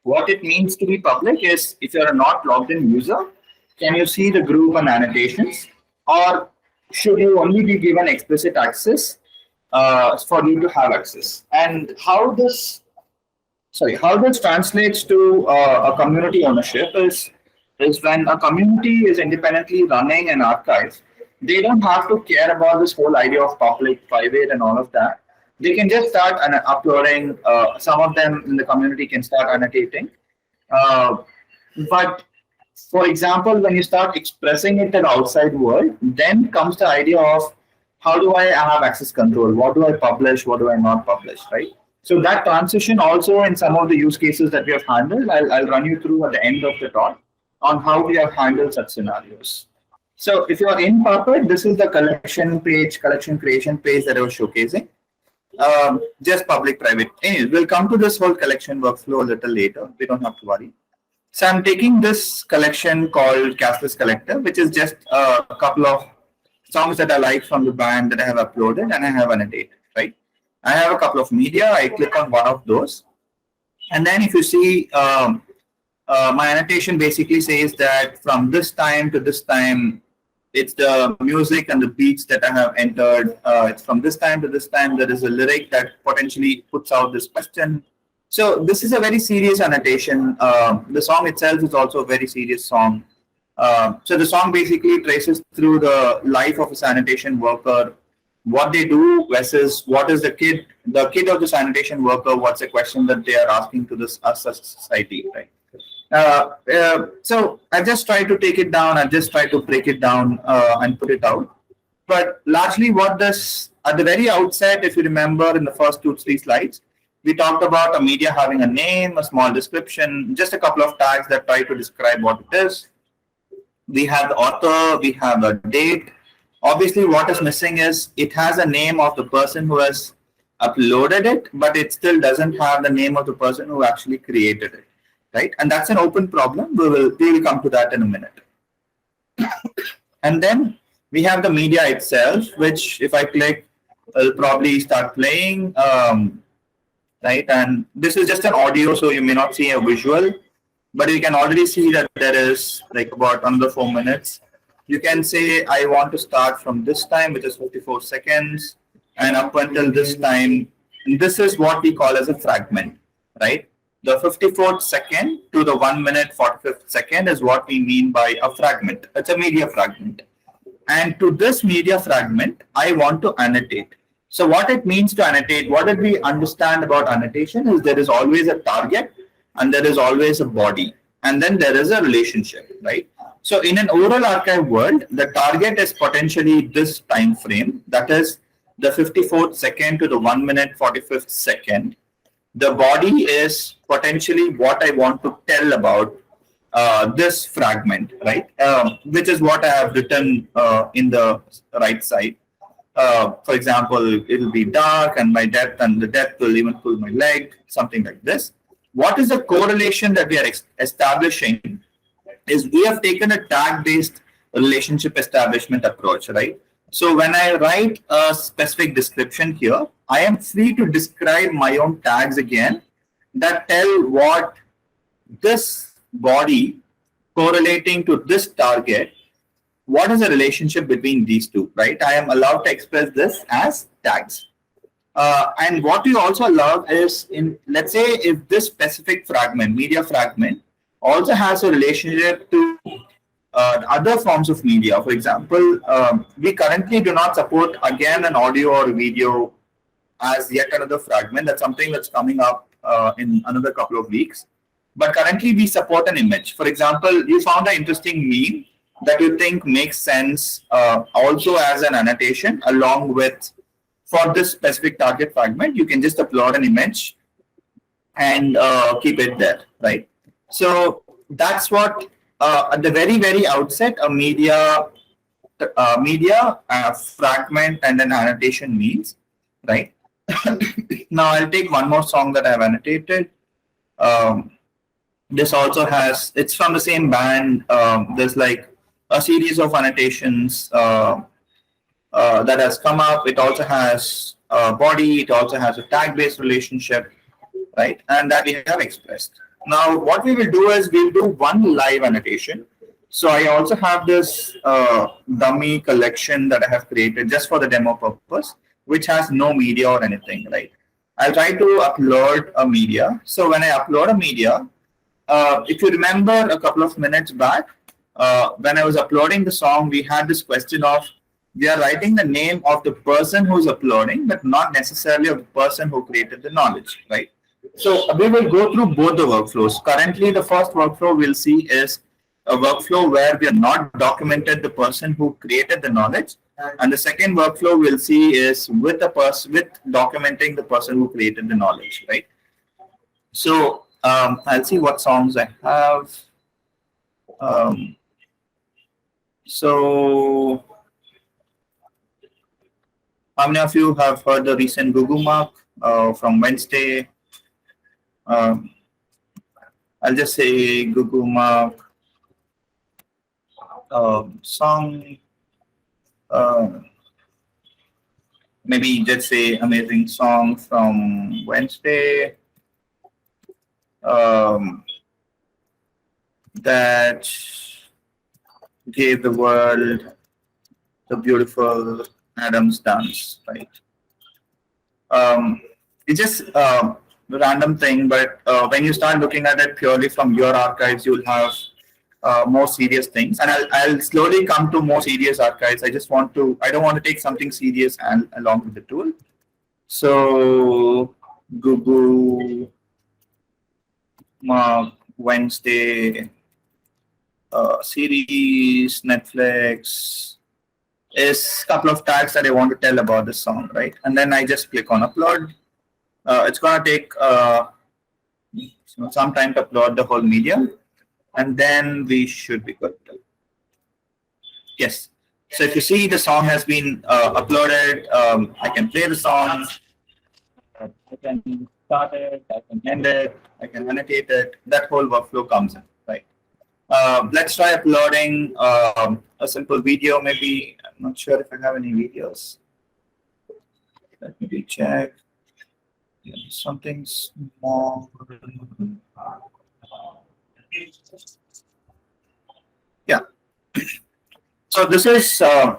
What it means to be public is if you're a not logged in user, can you see the group and annotations, or should you only be given explicit access for you to have access? And how this translates to a community ownership is when a community is independently running an archive, they don't have to care about this whole idea of public, private, and all of that. They can just start uploading. Some of them in the community can start annotating. But for example, when you start expressing it to the outside world, then comes the idea of how do I have access control? What do I publish? What do I not publish? Right? So that transition also in some of the use cases that we have handled, I'll run you through at the end of the talk on how we have handled such scenarios. So if you are in Puppet, this is the collection page, collection creation page that I was showcasing. Just public, private. Anyways, we'll come to this whole collection workflow a little later. We don't have to worry. So I'm taking this collection called Cashless Collector, which is just a couple of songs that I like from the band that I have uploaded and I have annotated, right? I have a couple of media. I click on one of those. And then if you see, my annotation basically says that from this time to this time, it's the music and the beats that I have entered. It's from this time to this time. There is a lyric that potentially puts out this question. So this is a very serious annotation. The song itself is also a very serious song. So the song basically traces through the life of a sanitation worker, what they do versus what is the kid of the sanitation worker, what's the question that they are asking to this us as a society, right? So I just try to take it down. I just try to break it down and put it out. But largely, what this at the very outset, if you remember in the first 2-3 slides, we talked about a media having a name, a small description, just a couple of tags that try to describe what it is. We have the author, we have a date. Obviously, what is missing is it has a name of the person who has uploaded it, but it still doesn't have the name of the person who actually created it. Right, and that's an open problem. We will come to that in a minute. And then we have the media itself, which if I click, will probably start playing. Right, and this is just an audio, so you may not see a visual, but you can already see that there is like about another 4 minutes. You can say I want to start from this time, which is 54 seconds, and up until this time. And this is what we call as a fragment, right? The 54th second to the 1 minute 45th second is what we mean by a fragment. It's a media fragment. And to this media fragment, I want to annotate. So what it means to annotate, what did we understand about annotation is there is always a target and there is always a body. And then there is a relationship, right? So in an oral archive world, the target is potentially this time frame. That is the 54th second to the 1 minute 45th second. The body is potentially what I want to tell about this fragment, right? Which is what I have written in the right side. For example, it will be dark and my depth, and the depth will even pull my leg, something like this. What is the correlation that we are establishing is we have taken a tag-based relationship establishment approach, right? So when I write a specific description here, I am free to describe my own tags again that tell what this body correlating to this target, what is the relationship between these two, right? I am allowed to express this as tags. And what you also allow is, let's say if this specific fragment, media fragment, also has a relationship to other forms of media. For example, we currently do not support again an audio or video as yet another fragment. That's something that's coming up in another couple of weeks. But currently we support an image. For example, you found an interesting meme that you think makes sense also as an annotation along with, for this specific target fragment, you can just upload an image and keep it there, right? So that's what at the very outset a media fragment and an annotation means, right? Now I'll take one more song that I've annotated. Um, this also has, it's from the same band. There's like a series of annotations that has come up. It also has a body. It also has a tag-based relationship, right? And that we have expressed. Now, what we will do is we'll do one live annotation. So I also have this dummy collection that I have created just for the demo purpose, which has no media or anything, right? I'll try to upload a media. So when I upload a media, if you remember a couple of minutes back, when I was uploading the song, we had this question of, we are writing the name of the person who's uploading, but not necessarily of the person who created the knowledge, right? So we will go through both the workflows. Currently, the first workflow we'll see is a workflow where we are not documented the person who created the knowledge, and the second workflow we'll see is with the person, with documenting the person who created the knowledge, right? So I'll see what songs I have. So how many of you have heard the recent Gugu Mark from Wednesday? I'll just say Gugu Mark song. Maybe just say amazing song from Wednesday. That gave the world the beautiful Adam's dance, right? It's just a random thing, but when you start looking at it purely from your archives, you'll have more serious things. And I'll slowly come to more serious archives. I don't want to take something serious and along with the tool. So Google, Mark, Wednesday, series, Netflix, is a couple of tags that I want to tell about this song, right? And then I just click on upload. It's gonna take some time to upload the whole media, and then we should be good. Yes. So if you see the song has been uploaded, I can play the song. I can start it. I can end it. I can annotate it. That whole workflow comes in, right? Let's try uploading a simple video. Maybe I'm not sure if I have any videos. Let me check. Yeah, something small. Yeah. So this is a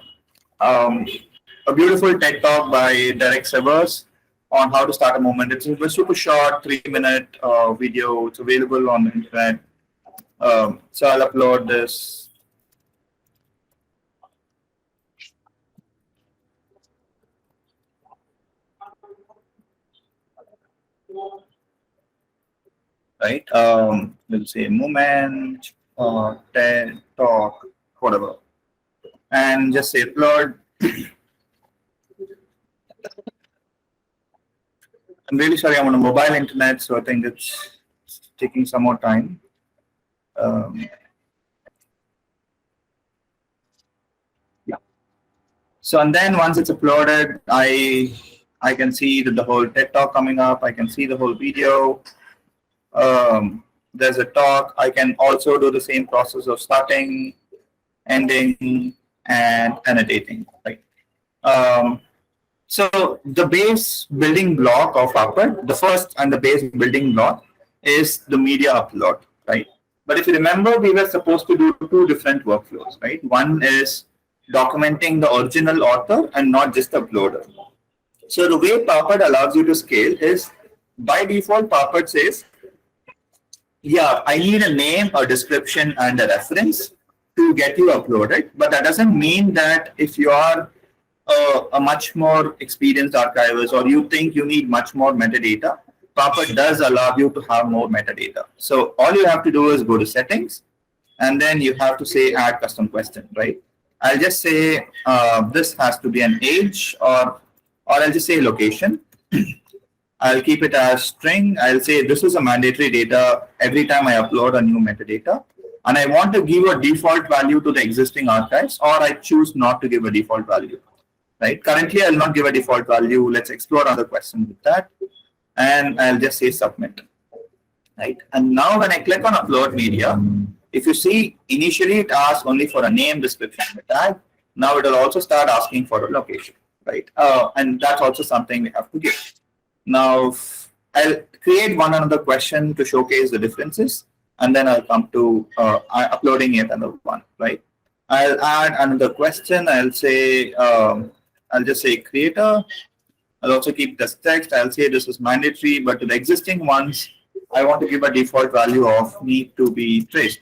beautiful TED talk by Derek Severs on how to start a movement. It's a super short 3-minute video. It's available on the internet. So I'll upload this. Right? We'll say movement or TED talk, whatever. And just say upload. I'm really sorry, I'm on a mobile internet, so I think it's taking some more time. Yeah. So and then once it's uploaded, I can see that the whole TED talk coming up. I can see the whole video. There's a talk. I can also do the same process of starting, ending, and annotating. Right. So the base building block of Papad, the first and the base building block is the media upload, right? But if you remember, we were supposed to do 2 different workflows, right? One is documenting the original author and not just the uploader. So the way Papad allows you to scale is, by default, Papad says, yeah, I need a name, a description, and a reference to get you uploaded. But that doesn't mean that if you are a much more experienced archivist or you think you need much more metadata, Papad does allow you to have more metadata. So all you have to do is go to settings, and then you have to say add custom question, right? I'll just say this has to be an age, or I'll just say location. I'll keep it as string. I'll say this is a mandatory data every time I upload a new metadata. And I want to give a default value to the existing archives, or I choose not to give a default value, right? Currently, I'll not give a default value. Let's explore another question with that. And I'll just say submit, right? And now when I click on upload media, if you see, initially it asks only for a name, description, and a tag. Now it will also start asking for a location, right? And that's also something we have to give. Now, I'll create one another question to showcase the differences, and then I'll come to uploading yet another one, right? I'll add another question. I'll say, I'll just say creator. I'll also keep this text. I'll say this is mandatory, but to the existing ones, I want to give a default value of need to be traced,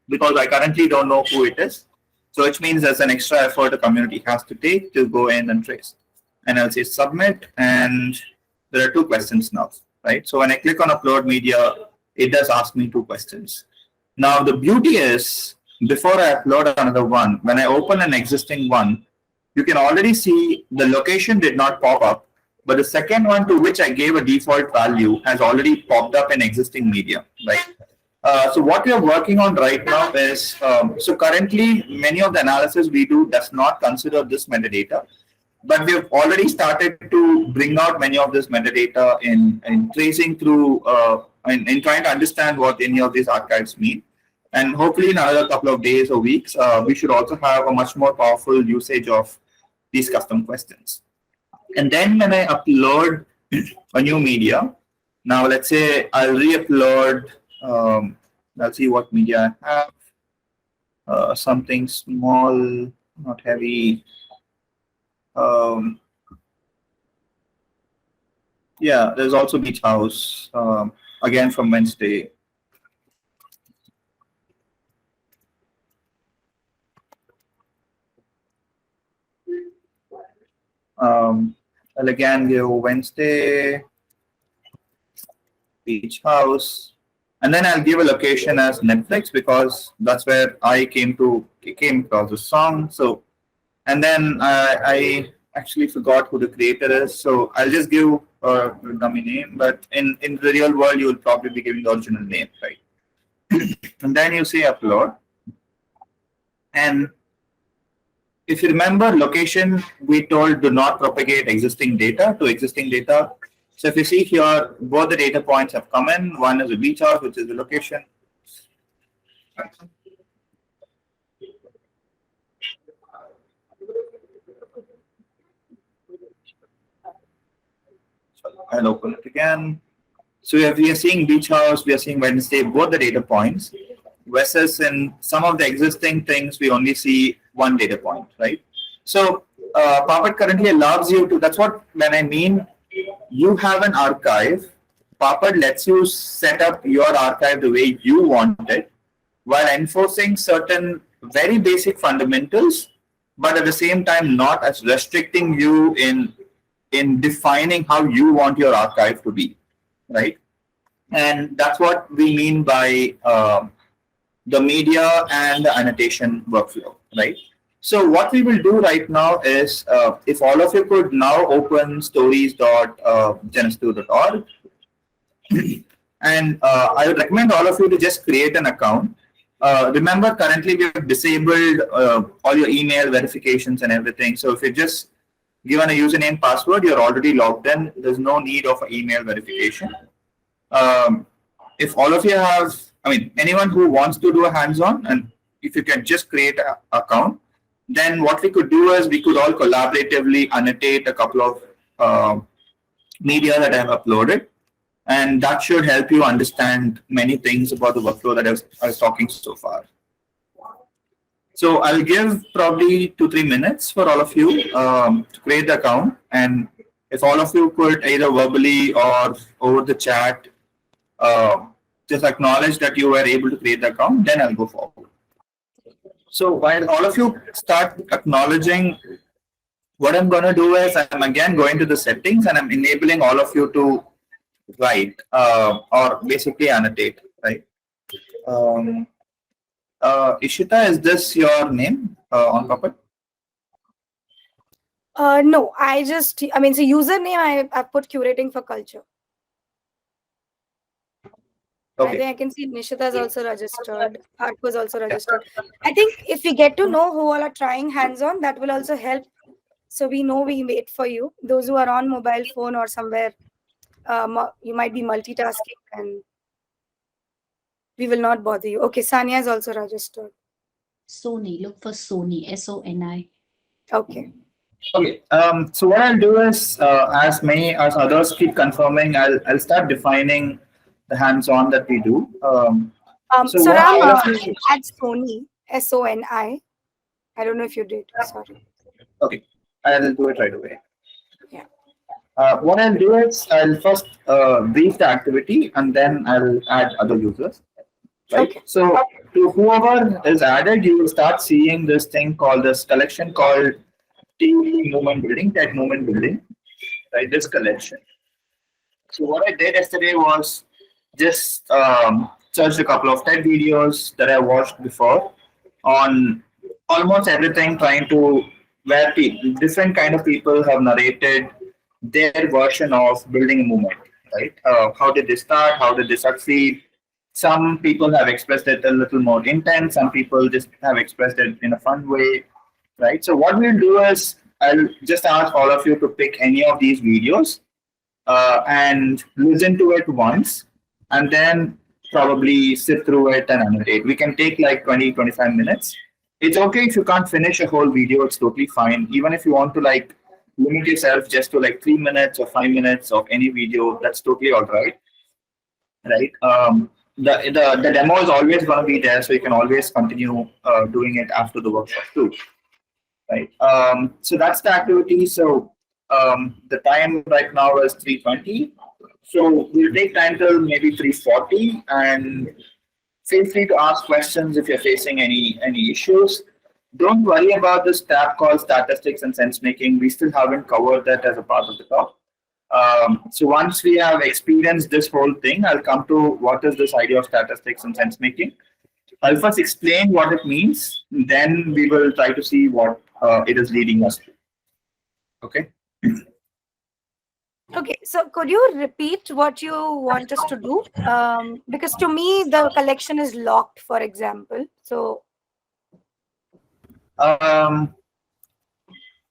because I currently don't know who it is. So which means there's an extra effort the community has to take to go in and trace. And I'll say submit, and there are 2 questions now, right? So when I click on upload media, it does ask me 2 questions. Now the beauty is, before I upload another one, when I open an existing one, you can already see the location did not pop up, but the second one to which I gave a default value has already popped up in existing media, right? So what we are working on right now is, so currently many of the analysis we do does not consider this metadata, but we have already started to bring out many of this metadata in tracing through, in trying to understand what any of these archives mean. And hopefully in another couple of days or weeks, we should also have a much more powerful usage of these custom questions. And then when I upload a new media, now let's say I'll re-upload, I'll see what media I have, something small, not heavy. Yeah, there's also Beach House, again from Wednesday. I'll again give Wednesday, Beach House, and then I'll give a location as Netflix, because that's where I came across the song. So, and then I actually forgot who the creator is, so I'll just give a dummy name, but in the real world, you will probably be giving the original name, right? And then you say upload. And if you remember, location, we told do not propagate existing data to existing data. So if you see here, both the data points have come in. One is a beach house, which is the location. I'll open it again. So we are seeing beach house, we are seeing Wednesday, both the data points. Versus in some of the existing things, we only see one data point, right? So Papad currently allows you to, that's what when I mean, you have an archive. Papad lets you set up your archive the way you want it, while enforcing certain very basic fundamentals, but at the same time not as restricting you in defining how you want your archive to be, right? And that's what we mean by the media and the annotation workflow, right? So what we will do right now is, if all of you could now open stories.genesis2.org, and I would recommend all of you to just create an account. Remember, currently we have disabled all your email verifications and everything. So if you just given a username, password, you're already logged in. There's no need of an email verification. If all of you have, I mean, anyone who wants to do a hands-on, and if you can just create an account, then what we could do is we could all collaboratively annotate a couple of media that I have uploaded, and that should help you understand many things about the workflow that I was talking so far. So I'll give probably 2-3 minutes for all of you to create the account, and if all of you could either verbally or over the chat just acknowledge that you were able to create the account, then I'll go forward. So while all of you start acknowledging, what I'm going to do is I'm again going to the settings and I'm enabling all of you to write or basically annotate, right? Um, Ishita, is this your name on Puppet? No, I mean, so username I put curating for culture. I Okay. think I can see Nishita is also registered. Arko is also registered. I think if we get to know who all are trying hands-on, that will also help. So we know we wait for you. Those who are on mobile phone or somewhere, you might be multitasking, and we will not bother you. Okay, Sanya is also registered. Sony. Look for Sony. Soni. Okay. Okay. So what I'll do is, as many as others keep confirming, I'll start defining the hands-on that we do. So So what Ram, all of you? add Sony, Soni. I don't know if you did. Sorry. Okay, I'll do it right away. Yeah. What I'll do is I'll first brief the activity and then I'll add other users. Right. Okay. So to whoever is added, you will start seeing this thing called this collection called T movement building, tech movement building. Right. This collection. So what I did yesterday was just searched a couple of TED videos that I watched before on almost everything, trying to where different kind of people have narrated their version of building a movement. Right? How did they start? How did they succeed? Some people have expressed it a little more intense. Some people just have expressed it in a fun way. Right? So what we'll do is I'll just ask all of you to pick any of these videos and listen to it once and then probably sit through it and annotate. We can take like 20-25 minutes. It's okay if you can't finish a whole video, it's totally fine. Even if you want to like limit yourself just to like 3 minutes or 5 minutes of any video, that's totally all right. Right. The demo is always going to be there, so you can always continue doing it after the workshop too. Right. So that's the activity. So the time right now is 3:20. So we'll take time till maybe 3:40, and feel free to ask questions if you're facing any issues. Don't worry about this tab called statistics and sense making. We still haven't covered that as a part of the talk. So once we have experienced this whole thing, I'll come to what is this idea of statistics and sense making. I'll first explain what it means, then we will try to see what it is leading us to. Okay. Okay, so could you repeat what you want us to do? Because to me, the collection is locked, for example. So, Um,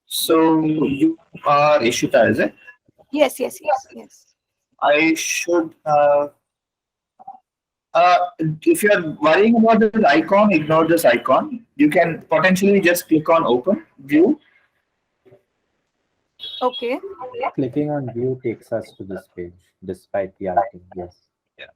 so you are Ishita, is it? yes. I should. If you're worrying about this icon, ignore this icon. You can potentially just click on Open View. Okay. Clicking on view takes us to this page, despite the icon. Yes. Yeah.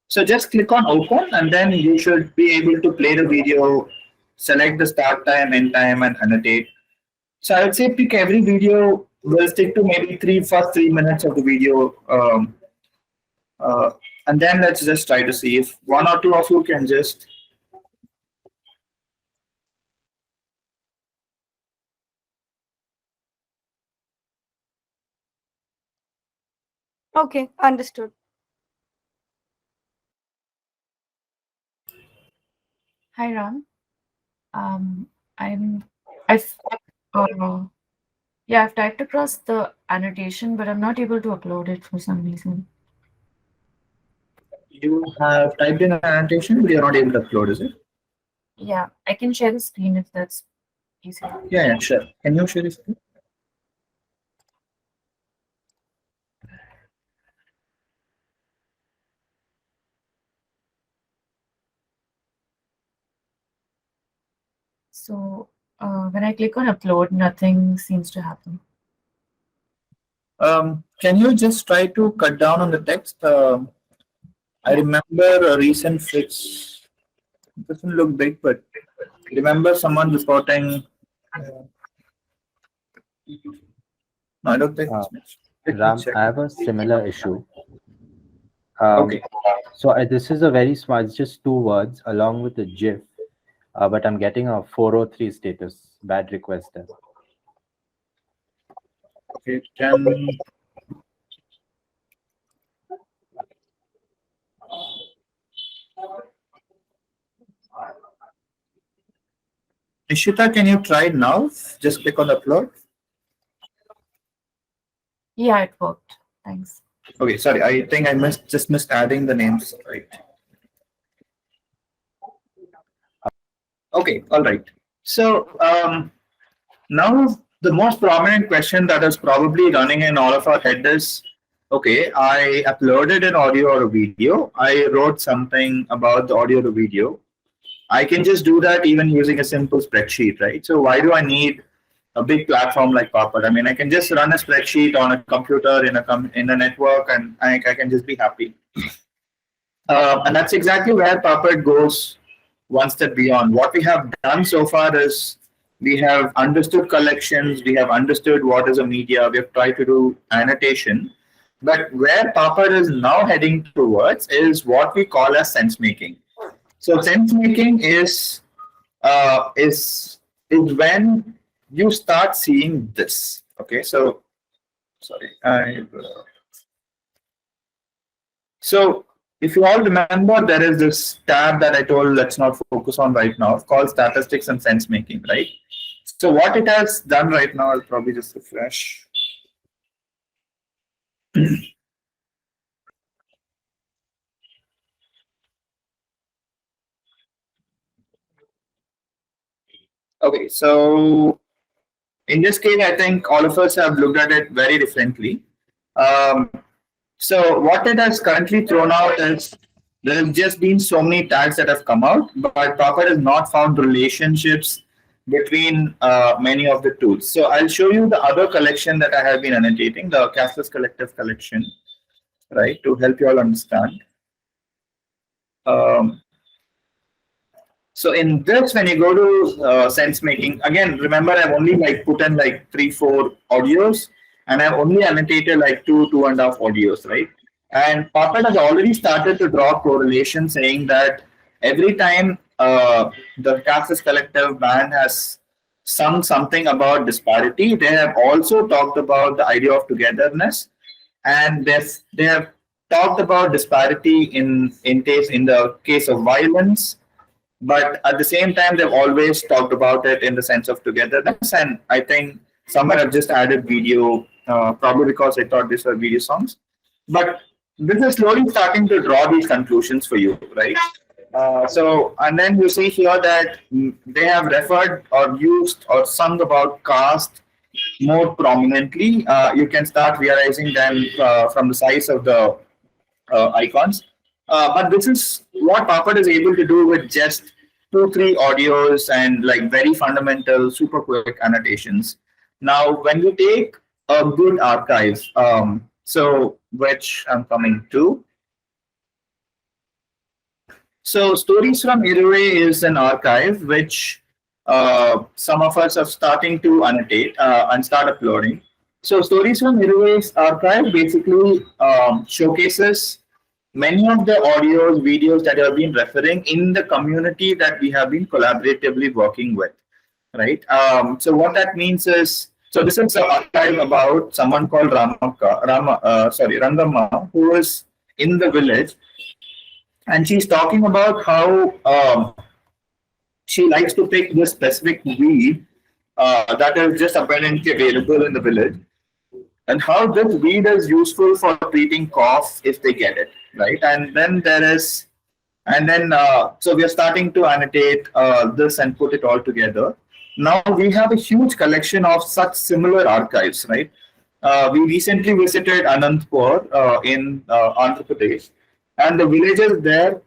So just click on Open, and then you should be able to play the video, select the start time, end time, and annotate. So I would say pick every video. We'll stick to maybe first 3 minutes of the video, uh, and then let's just try to see if one or two of you can just. Okay, understood. Hi, Ram. I'm I've yeah, I've typed across the annotation, but I'm not able to upload it for some reason. You have typed in an annotation, but you're not able to upload, is it? Yeah, I can share the screen if that's easier. Yeah, sure. Can you share this? So when I click on upload, nothing seems to happen. Can you just try to cut down on the text? I remember a recent fix. It doesn't look big, but remember someone reporting. No, I don't think it's much. Let me Ram, check. I have a similar issue. Okay. So this is a very small, it's just 2 words along with a GIF, but I'm getting a 403 status, bad request. Okay. Can Nishita, can you try now? Just click on upload. Yeah, it worked. Thanks. Okay, sorry. I think I missed adding the names. Right. Okay. All right. So now the most prominent question that is probably running in all of our head is, okay, I uploaded an audio or a video. I wrote something about the audio or the video. I can just do that even using a simple spreadsheet, right? So why do I need a big platform like Papad? I mean, I can just run a spreadsheet on a computer in a network, and I can just be happy. And that's exactly where Papad goes one step beyond. What we have done so far is we have understood collections, we have understood what is a media, we have tried to do annotation. But where Papad is now heading towards is what we call as sense making. So sense making is when you start seeing this. Okay, so sorry, so if you all remember, there is this tab that I told let's not focus on right now, called statistics and sense making, right? So what it has done right now, I'll probably just refresh. Okay, so in this case, I think all of us have looked at it very differently. So what it has currently thrown out is there have just been so many tags that have come out, but Papad has not found relationships between many of the tools. So I'll show you the other collection that I have been annotating, the Cashless Collective collection, right, to help you all understand. So in this, when you go to sense making, again, remember I've only put in 3-4 audios, and I've only annotated 2.5 audios, right? And Papad has already started to draw correlation, saying that every time the Cashless Collective band has sung something about disparity, they have also talked about the idea of togetherness, and they have talked about disparity in the case of violence. But at the same time, they've always talked about it in the sense of togetherness. And I think somewhere I've just added video, probably because I thought these were video songs. But this is slowly starting to draw these conclusions for you, right? And then you see here that they have referred or used or sung about caste more prominently. You can start realizing them from the size of the icons. But this is what Papad is able to do with just 2-3 audios and very fundamental, super quick annotations. Now, when you take a good archive, so which I'm coming to. So Stories from Iruvai is an archive which some of us are starting to annotate and start uploading. So Stories from Iruvai's archive basically showcases many of the audios, videos that have been referring in the community that we have been collaboratively working with, right? So what that means is, so this is an archive about someone called Rangamma, who is in the village, and she's talking about how she likes to pick this specific weed that is just abundantly available in the village, and how this weed is useful for treating cough if they get it, right? And then so we are starting to annotate this and put it all together. Now we have a huge collection of such similar archives, right? We recently visited Anantpur in Andhra Pradesh, and the villagers there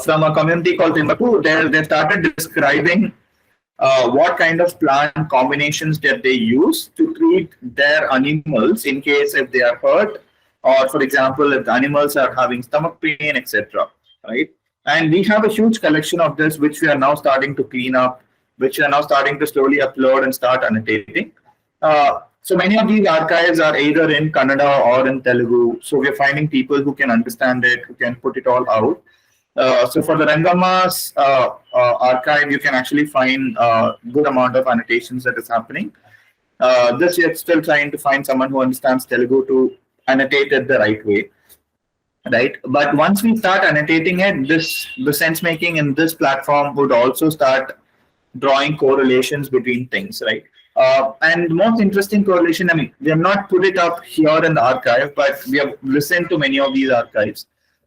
from a community called Timbaku, they started describing what kind of plant combinations that they use to treat their animals in case if they are hurt, or for example, if the animals are having stomach pain, etc. Right? And we have a huge collection of this, which we are now starting to clean up, which we are now starting to slowly upload and start annotating. So many of these archives are either in Kannada or in Telugu. So we're finding people who can understand it, who can put it all out. So for the Rangama's archive, you can actually find a good amount of annotations that is happening. This year, still trying to find someone who understands Telugu to annotate it the right way, right? But once we start annotating it, the sense making in this platform would also start drawing correlations between things, right? And the most interesting correlation, I mean, we have not put it up here in the archive, but we have listened to many of these archives.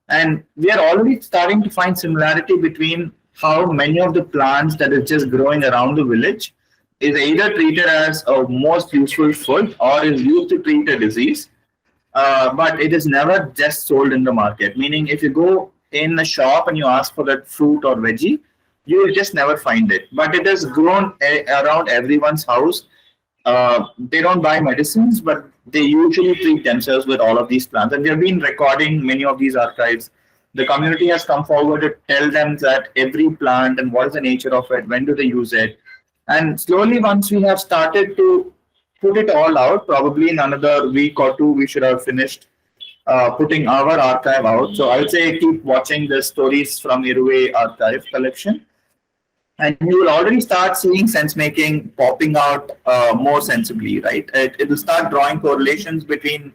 And we are already starting to find similarity between how many of the plants that is just growing around the village is either treated as a most useful food or is used to treat a disease. But it is never just sold in the market. Meaning, if you go in a shop and you ask for that fruit or veggie, you will just never find it. But it has grown around everyone's house. They don't buy medicines, but they usually treat themselves with all of these plants. And we have been recording many of these archives. The community has come forward to tell them that every plant and what is the nature of it, when do they use it. And slowly, once we have started to put it all out, probably in another week or two, we should have finished putting our archive out. So I would say keep watching the stories from Iruve archive collection. And you will already start seeing sense making popping out more sensibly, right? It will start drawing correlations between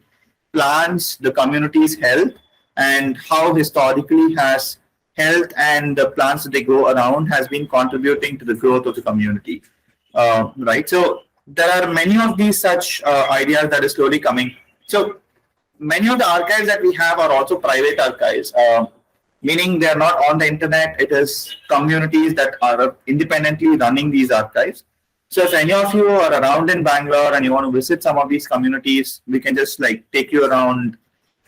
plants, the community's health, and how historically has health and the plants that they grow around has been contributing to the growth of the community, right? So there are many of these such ideas that is slowly coming. So many of the archives that we have are also private archives. Meaning they are not on the internet. It is communities that are independently running these archives. So if any of you are around in Bangalore and you want to visit some of these communities, we can just like take you around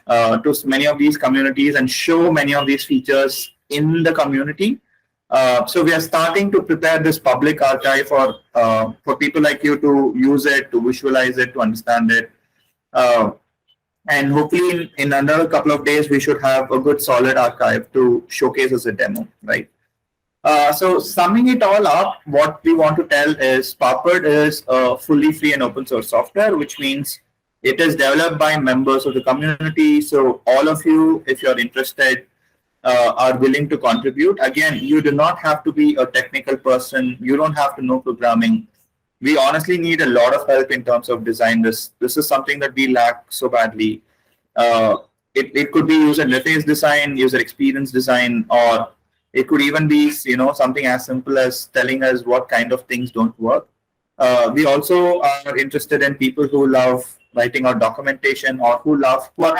to many of these communities and show many of these features in the community. So we are starting to prepare this public archive for people like you to use it, to visualize it, to understand it. And hopefully in another couple of days, we should have a good solid archive to showcase as a demo, right? So summing it all up, what we want to tell is Papad is a fully free and open source software, which means it is developed by members of the community. So all of you, if you're interested, are willing to contribute. Again, you do not have to be a technical person. You don't have to know programming. We honestly need a lot of help in terms of design. This is something that we lack so badly. It could be user interface design, user experience design, or it could even be something as simple as telling us what kind of things don't work. We also are interested in people who love writing out documentation or who love work.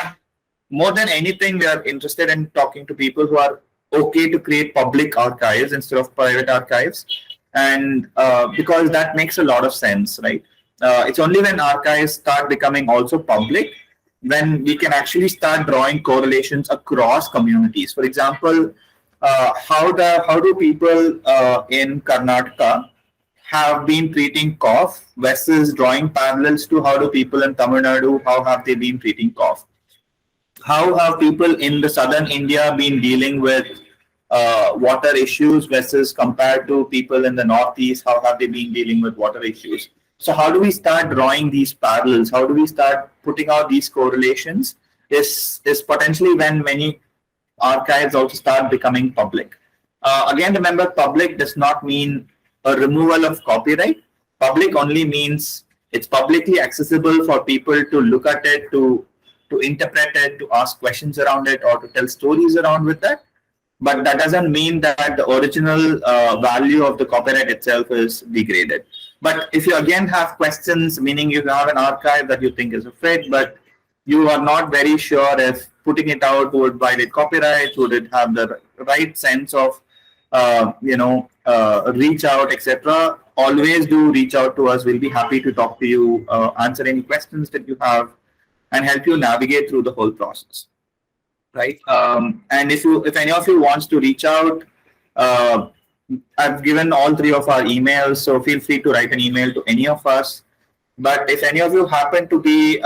More than anything, we are interested in talking to people who are okay to create public archives instead of private archives. And because that makes a lot of sense, right? It's only when archives start becoming also public when we can actually start drawing correlations across communities. For example, how do people in Karnataka have been treating cough versus drawing parallels to how do people in Tamil Nadu, how have they been treating cough? How have people in the southern India been dealing with water issues versus compared to people in the northeast, how have they been dealing with water issues? So how do we start drawing these parallels? How do we start putting out these correlations? Is potentially when many archives also start becoming public. Again, remember, public does not mean a removal of copyright. Public only means it's publicly accessible for people to look at it, to interpret it, to ask questions around it, or to tell stories around with that. But that doesn't mean that the original value of the copyright itself is degraded. But if you again have questions, meaning you have an archive that you think is a fit, but you are not very sure if putting it out would violate copyright, would it have the right sense of, reach out, etc. Always do reach out to us. We'll be happy to talk to you, answer any questions that you have, and help you navigate through the whole process. Right. And if any of you wants to reach out, I've given all three of our emails, so feel free to write an email to any of us. But if any of you happen to be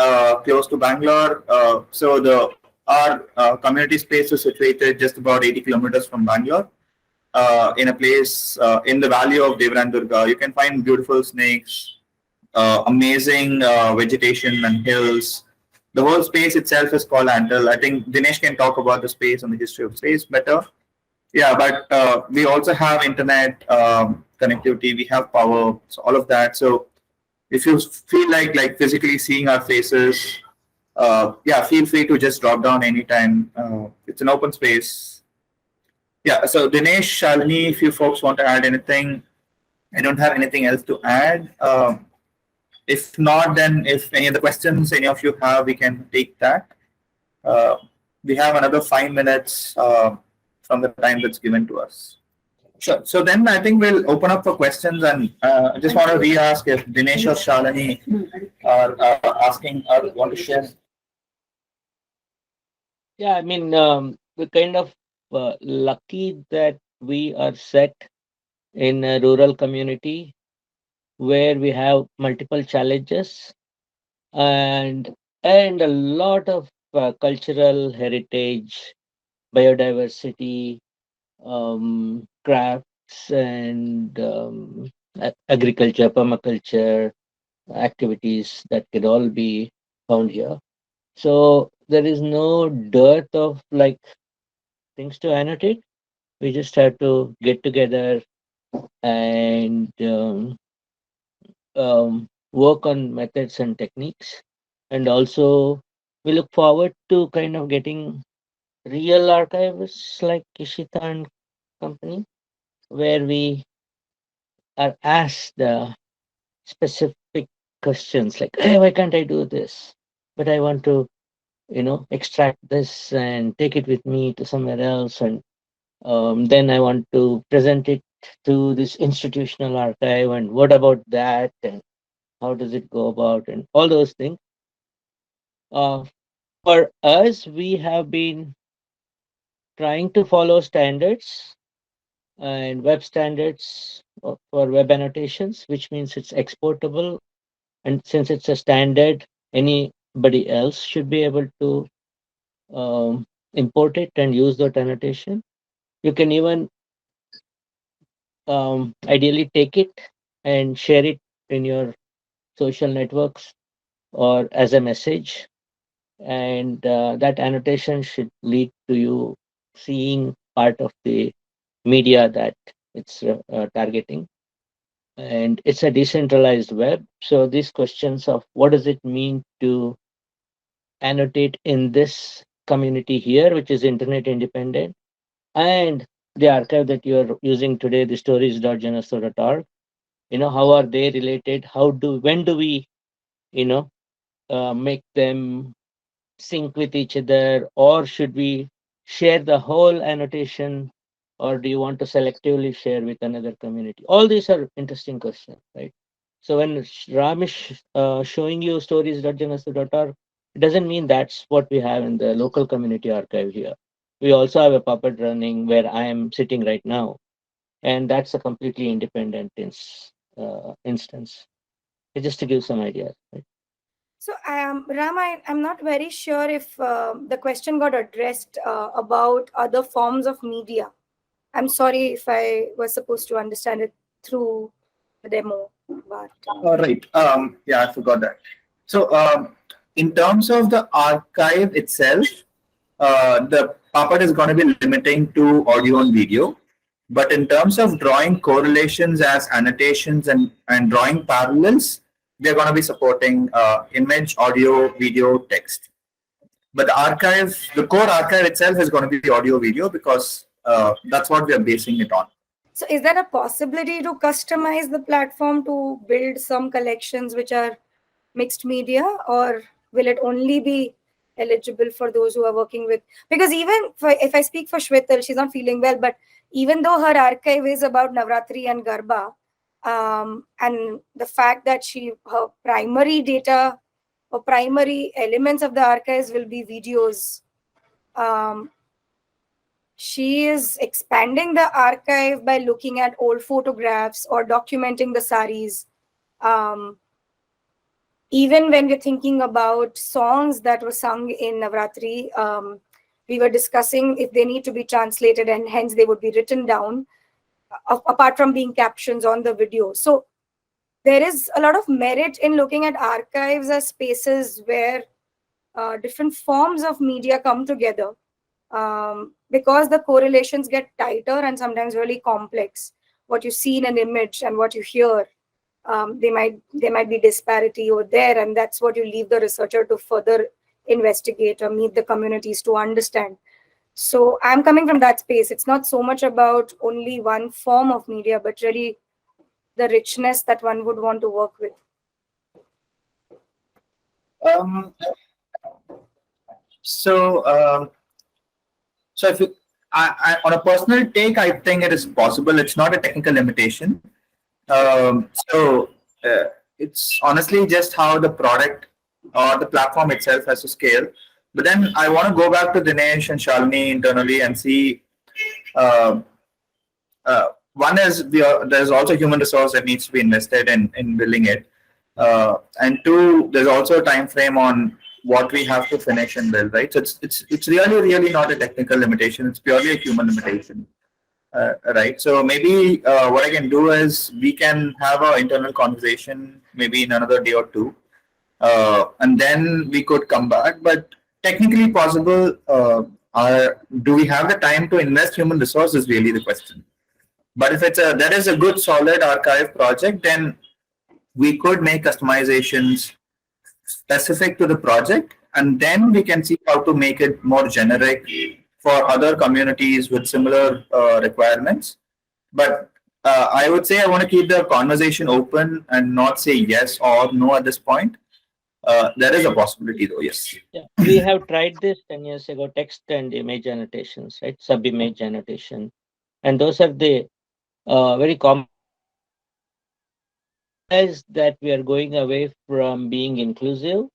close to Bangalore, so our community space is situated just about 80 kilometers from Bangalore, in a place in the valley of Devrandurga. You can find beautiful snakes, amazing vegetation and hills. The whole space itself is called Antal. I think Dinesh can talk about the space and the history of space better. Yeah, but we also have internet connectivity. We have power, so all of that. So if you feel like physically seeing our faces, yeah, feel free to just drop down anytime. It's an open space. Yeah. So Dinesh, Shalini, if you folks want to add anything, I don't have anything else to add. If not, then if any other questions any of you have, we can take that. Uh, we have another 5 minutes from the time that's given to us. Sure. So then I think we'll open up for questions, and I just want to re-ask if Dinesh or Shalini are asking or want to share. Yeah, I mean, we're kind of lucky that we are set in a rural community where we have multiple challenges and a lot of cultural heritage, biodiversity, crafts, and agriculture, permaculture activities that can all be found here. So there is no dearth of like things to annotate. We just have to get together and work on methods and techniques. And also, we look forward to kind of getting real archivists like Ishita and company, where we are asked the specific questions like, hey, why can't I do this? But I want to, extract this and take it with me to somewhere else. And then I want to present it to this institutional archive. And what about that? And how does it go about? And all those things. Uh, for us, we have been trying to follow standards and web standards for web annotations, which means it's exportable. And since it's a standard, anybody else should be able to import it and use that annotation. You can even ideally take it and share it in your social networks or as a message. And that annotation should lead to you seeing part of the media that it's targeting. And it's a decentralized web. So these questions of what does it mean to annotate in this community here, which is internet independent, and the archive that you're using today, the stories.genesto.org, how are they related? When do we, make them sync with each other, or should we share the whole annotation, or do you want to selectively share with another community? All these are interesting questions, right? So when Ram is showing you stories.genesis.org, it doesn't mean that's what we have in the local community archive here. We also have a puppet running where I am sitting right now, and that's a completely independent instance. Just to give some ideas, right? So, Ram, I'm not very sure if the question got addressed about other forms of media. I'm sorry if I was supposed to understand it through the demo. But, All right. Yeah, I forgot that. So, in terms of the archive itself, the Papad is going to be limiting to audio and video. But in terms of drawing correlations as annotations and drawing parallels, they're going to be supporting image, audio, video, text. But the core archive itself is going to be audio, video because that's what we are basing it on. so, is there a possibility to customize the platform to build some collections which are mixed media, or will it only be eligible for those who are working with? Because even if I speak for Shwetal, she's not feeling well, but even though her archive is about Navratri and Garba, and the fact that her primary data or primary elements of the archives will be videos, she is expanding the archive by looking at old photographs or documenting the saris. Even when we're thinking about songs that were sung in Navratri, we were discussing if they need to be translated and hence they would be written down, apart from being captions on the video. So there is a lot of merit in looking at archives as spaces where different forms of media come together, because the correlations get tighter and sometimes really complex. What you see in an image and what you hear, there might be disparity over there, and that's what you leave the researcher to further investigate or meet the communities to understand. So I'm coming from that space. It's not so much about only one form of media, but really the richness that one would want to work with. Um, so, so if you, on a personal take, I think it is possible. It's not a technical limitation. So it's honestly just how the product or the platform itself has to scale. But then I want to go back to Dinesh and Shalini internally and see. Uh, One is there's also human resource that needs to be invested in building it, and two, there's also a time frame on what we have to finish and build. Right, so it's really not a technical limitation. It's purely a human limitation. Right. So maybe what I can do is we can have an internal conversation maybe in another day or two, and then we could come back. But technically possible, do we have the time to invest human resources? Really, the question. But if that is a good solid archive project, then we could make customizations specific to the project, and then we can see how to make it more generic for other communities with similar requirements. But I would say I want to keep the conversation open and not say yes or no at this point. There is a possibility though, yes. Yeah, we have tried this 10 years ago, text and image annotations, right? Sub-image annotation. And those are the very common as that we are going away from being inclusive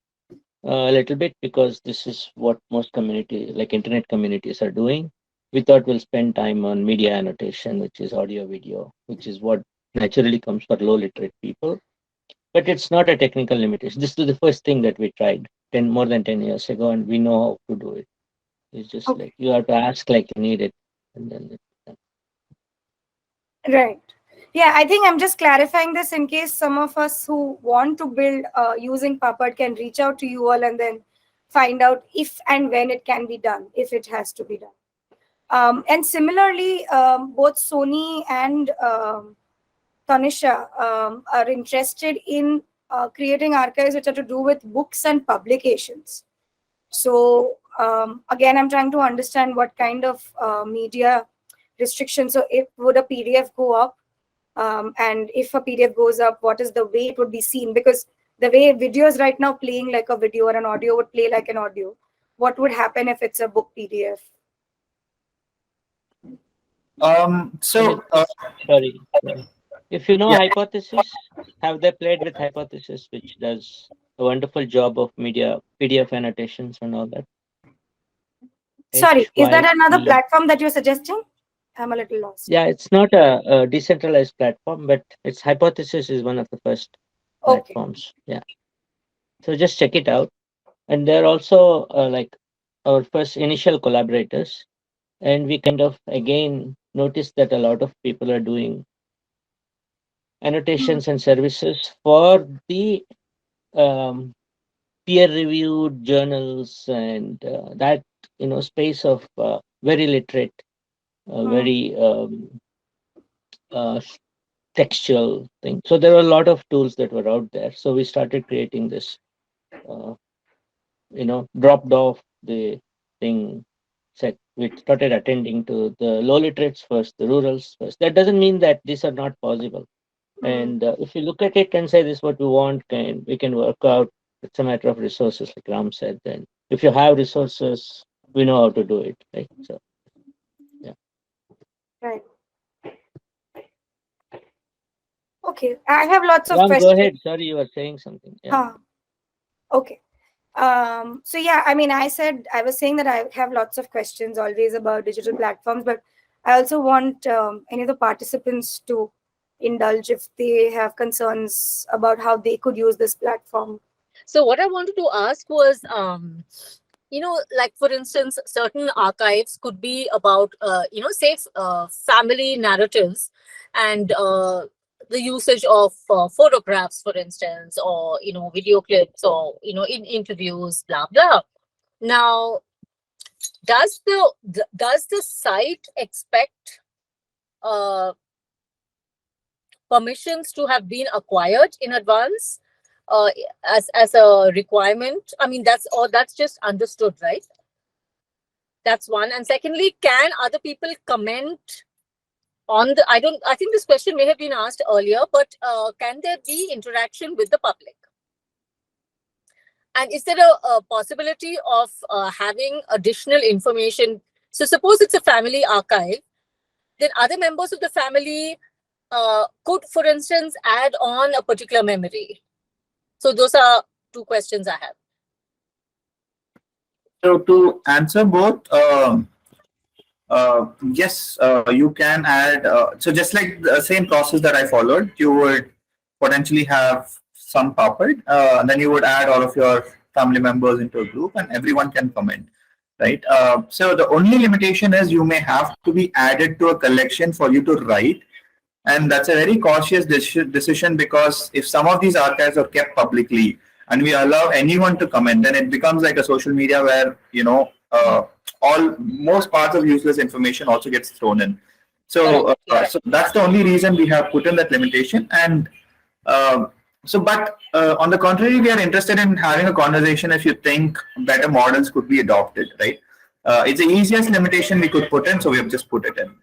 a little bit, because this is what most community, like internet communities, are doing. We thought we'll spend time on media annotation, which is audio video, which is what naturally comes for low literate people. But it's not a technical limitation. This is the first thing that we tried more than 10 years ago, and we know how to do it. It's just Okay. like you have to ask like you need it, and then Right. Yeah, I think I'm just clarifying this in case some of us who want to build using Papad can reach out to you all and then find out if and when it can be done, if it has to be done. And similarly, both Sony and Tanisha are interested in creating archives which are to do with books and publications. So again, I'm trying to understand what kind of media restrictions. So if would a PDF go up? And if a PDF goes up, what is the way it would be seen? Because the way video is right now playing like a video, or an audio would play like an audio, what would happen if it's a book PDF? So sorry. If you know Yeah. Hypothesis, have they played with Hypothesis, which does a wonderful job of media PDF annotations and all that? Sorry, is that another HYE. platform that you're suggesting? I'm a little lost. Yeah, it's not a decentralized platform, but its Hypothesis is one of the first Okay. platforms. Yeah. So just check it out. And they're also like our first initial collaborators. And we kind of again noticed that a lot of people are doing annotations and services for the peer-reviewed journals and that space of very literate, very uh, textual thing. So there were a lot of tools that were out there. So we started creating this, dropped off the thing. Set. We started attending to the low literates first, the rurals first. That doesn't mean that these are not possible. And if you look at it and say this is what we want, we can work out. It's a matter of resources, like Ram said. Then if you have resources, we know how to do it, right? So yeah. Right. Okay, I have lots of Ram, questions. go ahead. Sorry, you were saying something. Yeah. Okay. So yeah, I mean, I was saying that I have lots of questions always about digital platforms, but I also want any of the participants to indulge if they have concerns about how they could use this platform. So what I wanted to ask was, like for instance, certain archives could be about, say, family narratives, and the usage of photographs, for instance, or video clips, or in interviews, blah blah. Now, does the site expect permissions to have been acquired in advance as a requirement? I mean, that's just understood, right? That's one. And secondly, can other people comment on the? I think this question may have been asked earlier, but can there be interaction with the public? And is there a possibility of having additional information? So suppose it's a family archive, then other members of the family could, for instance, add on a particular memory. So those are two questions I have. So to answer both, yes, you can add. So just like the same process that I followed, you would potentially have some Papad, and then you would add all of your family members into a group, and everyone can comment, right? So the only limitation is you may have to be added to a collection for you to write, and that's a very cautious decision, because if some of these archives are kept publicly and we allow anyone to comment, then it becomes like a social media where most parts of useless information also gets thrown in. So, so that's the only reason we have put in that limitation. And but on the contrary, we are interested in having a conversation if you think better models could be adopted, right? It's the easiest limitation we could put in, so we have just put it in.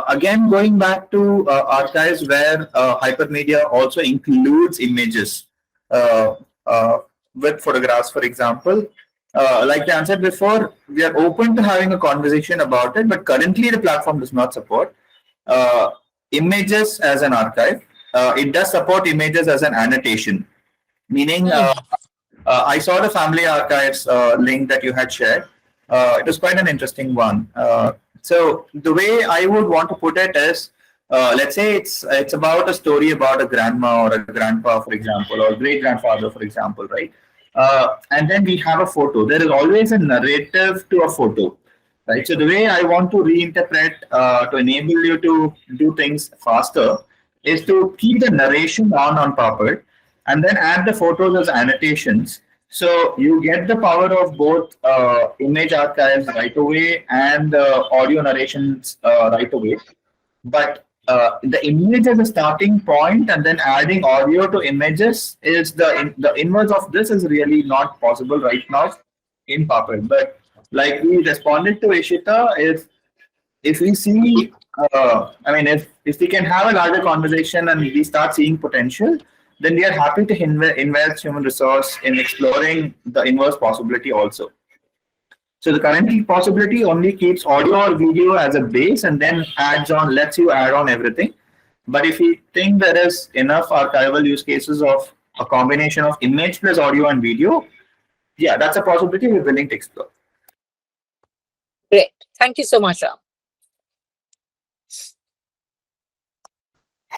Again, going back to archives where hypermedia also includes images with photographs, for example. Like I answered before, we are open to having a conversation about it, but currently the platform does not support images as an archive. It does support images as an annotation, meaning I saw the family archives link that you had shared. It was quite an interesting one. So the way I would want to put it is, let's say it's about a story about a grandma or a grandpa, for example, or great grandfather, for example, right? And then we have a photo. There is always a narrative to a photo, right? So the way I want to reinterpret to enable you to do things faster is to keep the narration on Papad and then add the photos as annotations. So you get the power of both image archives right away and audio narrations right away. But the image as a starting point and then adding audio to images is the inverse of this is really not possible right now in Papad. But like we responded to Ishita, if we see, if we can have a larger conversation and we start seeing potential, then we are happy to invest human resource in exploring the inverse possibility also. So the current possibility only keeps audio or video as a base and then lets you add on everything. But if you think there is enough archival use cases of a combination of image plus audio and video, yeah, that's a possibility we're willing to explore. Great. Thank you so much, Ram.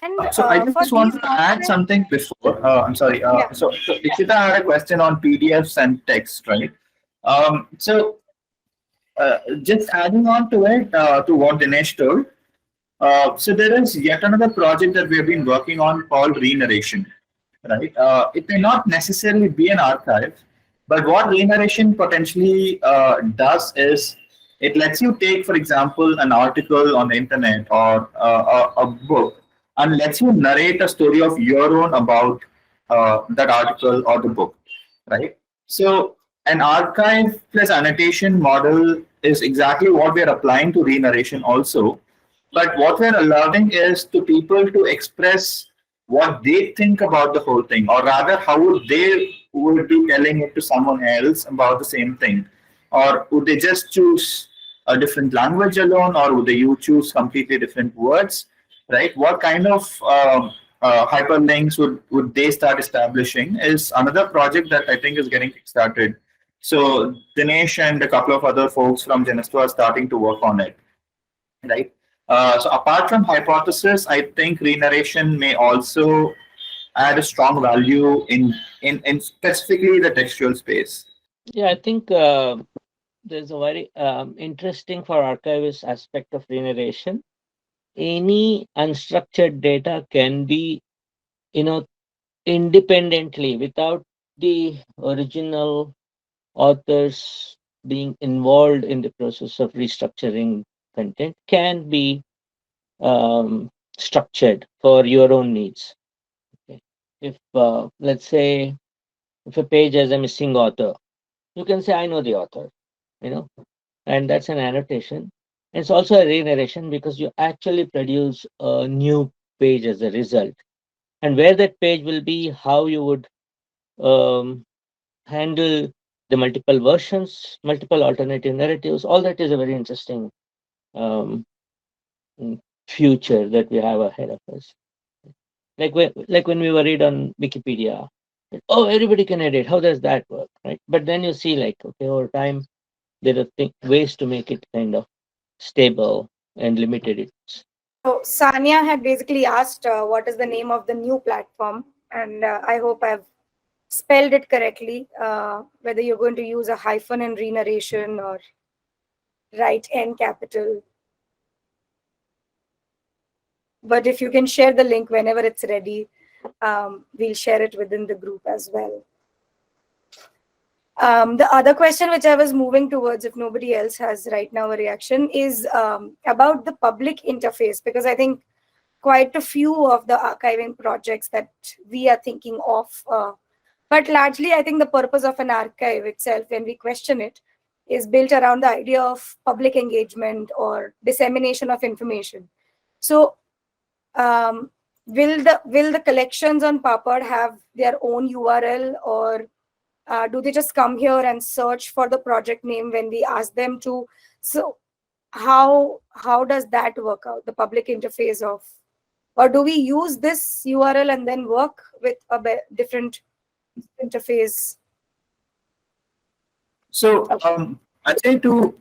And So I just want to add something before. I'm sorry. So Ishita had a question on PDFs and text, right? Just adding on to it, to what Dinesh told. So there is yet another project that we have been working on called re-narration, right? It may not necessarily be an archive, but what re-narration potentially does is it lets you take, for example, an article on the internet or a book and lets you narrate a story of your own about that article or the book, right? So an archive plus annotation model is exactly what we're applying to re-narration also. But what we're allowing is to people to express what they think about the whole thing, or rather how would they would be telling it to someone else about the same thing. Or would they just choose a different language alone, or would they choose completely different words, right? What kind of hyperlinks would they start establishing is another project that I think is getting started. So Dinesh and a couple of other folks from Genesto are starting to work on it, right? So apart from hypothesis, I think re-narration may also add a strong value in specifically the textual space. Yeah, I think there's a very interesting for archivist aspect of re-narration. any unstructured data can be, independently, without the original authors being involved in the process of restructuring content, can be structured for your own needs. Okay. If, let's say, if a page has a missing author, you can say, I know the author, and that's an annotation. It's also a re-narration because you actually produce a new page as a result. And where that page will be, how you would um, handle the multiple versions, multiple alternative narratives, all that is a very interesting um, future that we have ahead of us. Like when we were read on Wikipedia, oh, everybody can edit. How does that work, right? But then you see, like, okay, over time, there are ways to make it kind of stable and limited. So Sanya had basically asked what is the name of the new platform, and I hope I've spelled it correctly. Whether you're going to use a hyphen in re-narration or write N capital. But if you can share the link whenever it's ready, we'll share it within the group as well. The other question which I was moving towards, if nobody else has right now a reaction, is about the public interface, because I think quite a few of the archiving projects that we are thinking of, but largely I think the purpose of an archive itself, when we question it, is built around the idea of public engagement or dissemination of information. So will the collections on Papad have their own URL, or do they just come here and search for the project name when we ask them to? So how does that work out, the public interface of, or do we use this URL and then work with a different interface? So I'd say to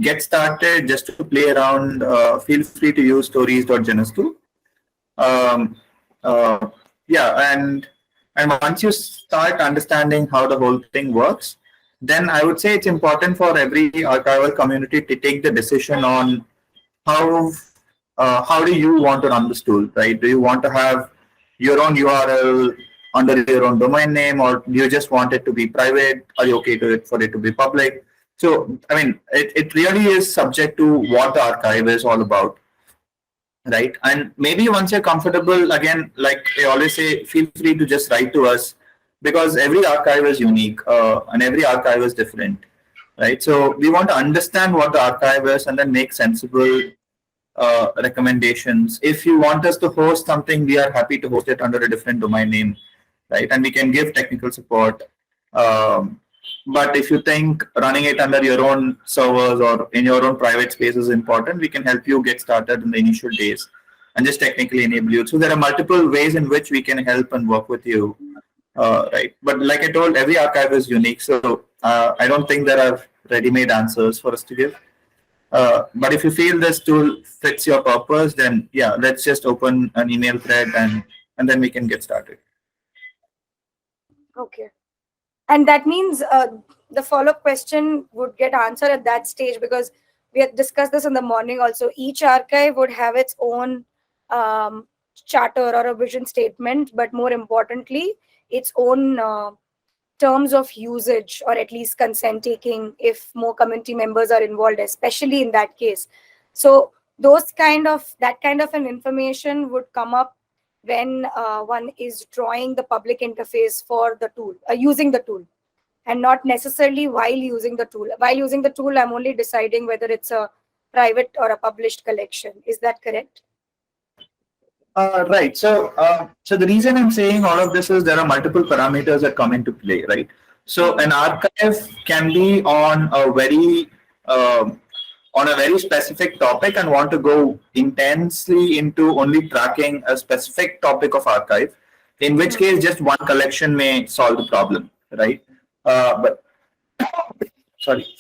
get started, just to play around, feel free to use stories.genestu. Yeah, and once you start understanding how the whole thing works, then I would say it's important for every archival community to take the decision on how do you want to run this tool, right? Do you want to have your own URL under your own domain name, or do you just want it to be private? Are you okay for it to be public? So, I mean, it really is subject to what the archive is all about, right? And maybe once you're comfortable, again, like I always say, feel free to just write to us, because every archive is unique and every archive is different, right? So we want to understand what the archive is and then make sensible recommendations. If you want us to host something, we are happy to host it under a different domain name, right? And we can give technical support. But if you think running it under your own servers or in your own private space is important, we can help you get started in the initial days and just technically enable you. So there are multiple ways in which we can help and work with you, right? But like I told, every archive is unique. So I don't think there are ready-made answers for us to give. But if you feel this tool fits your purpose, then yeah, let's just open an email thread and then we can get started. Okay. And that means the follow-up question would get answered at that stage, because we had discussed this in the morning also. Each archive would have its own charter or a vision statement, but more importantly, its own terms of usage, or at least consent taking if more community members are involved, especially in that case. So that kind of an information would come up when one is drawing the public interface for the tool, using the tool, and not necessarily while using the tool. While using the tool, I'm only deciding whether it's a private or a published collection. Is that correct? Right. So, so the reason I'm saying all of this is there are multiple parameters that come into play, right? So, an archive can be on a very specific topic and want to go intensely into only tracking a specific topic of archive, in which case just one collection may solve the problem, right? But sorry.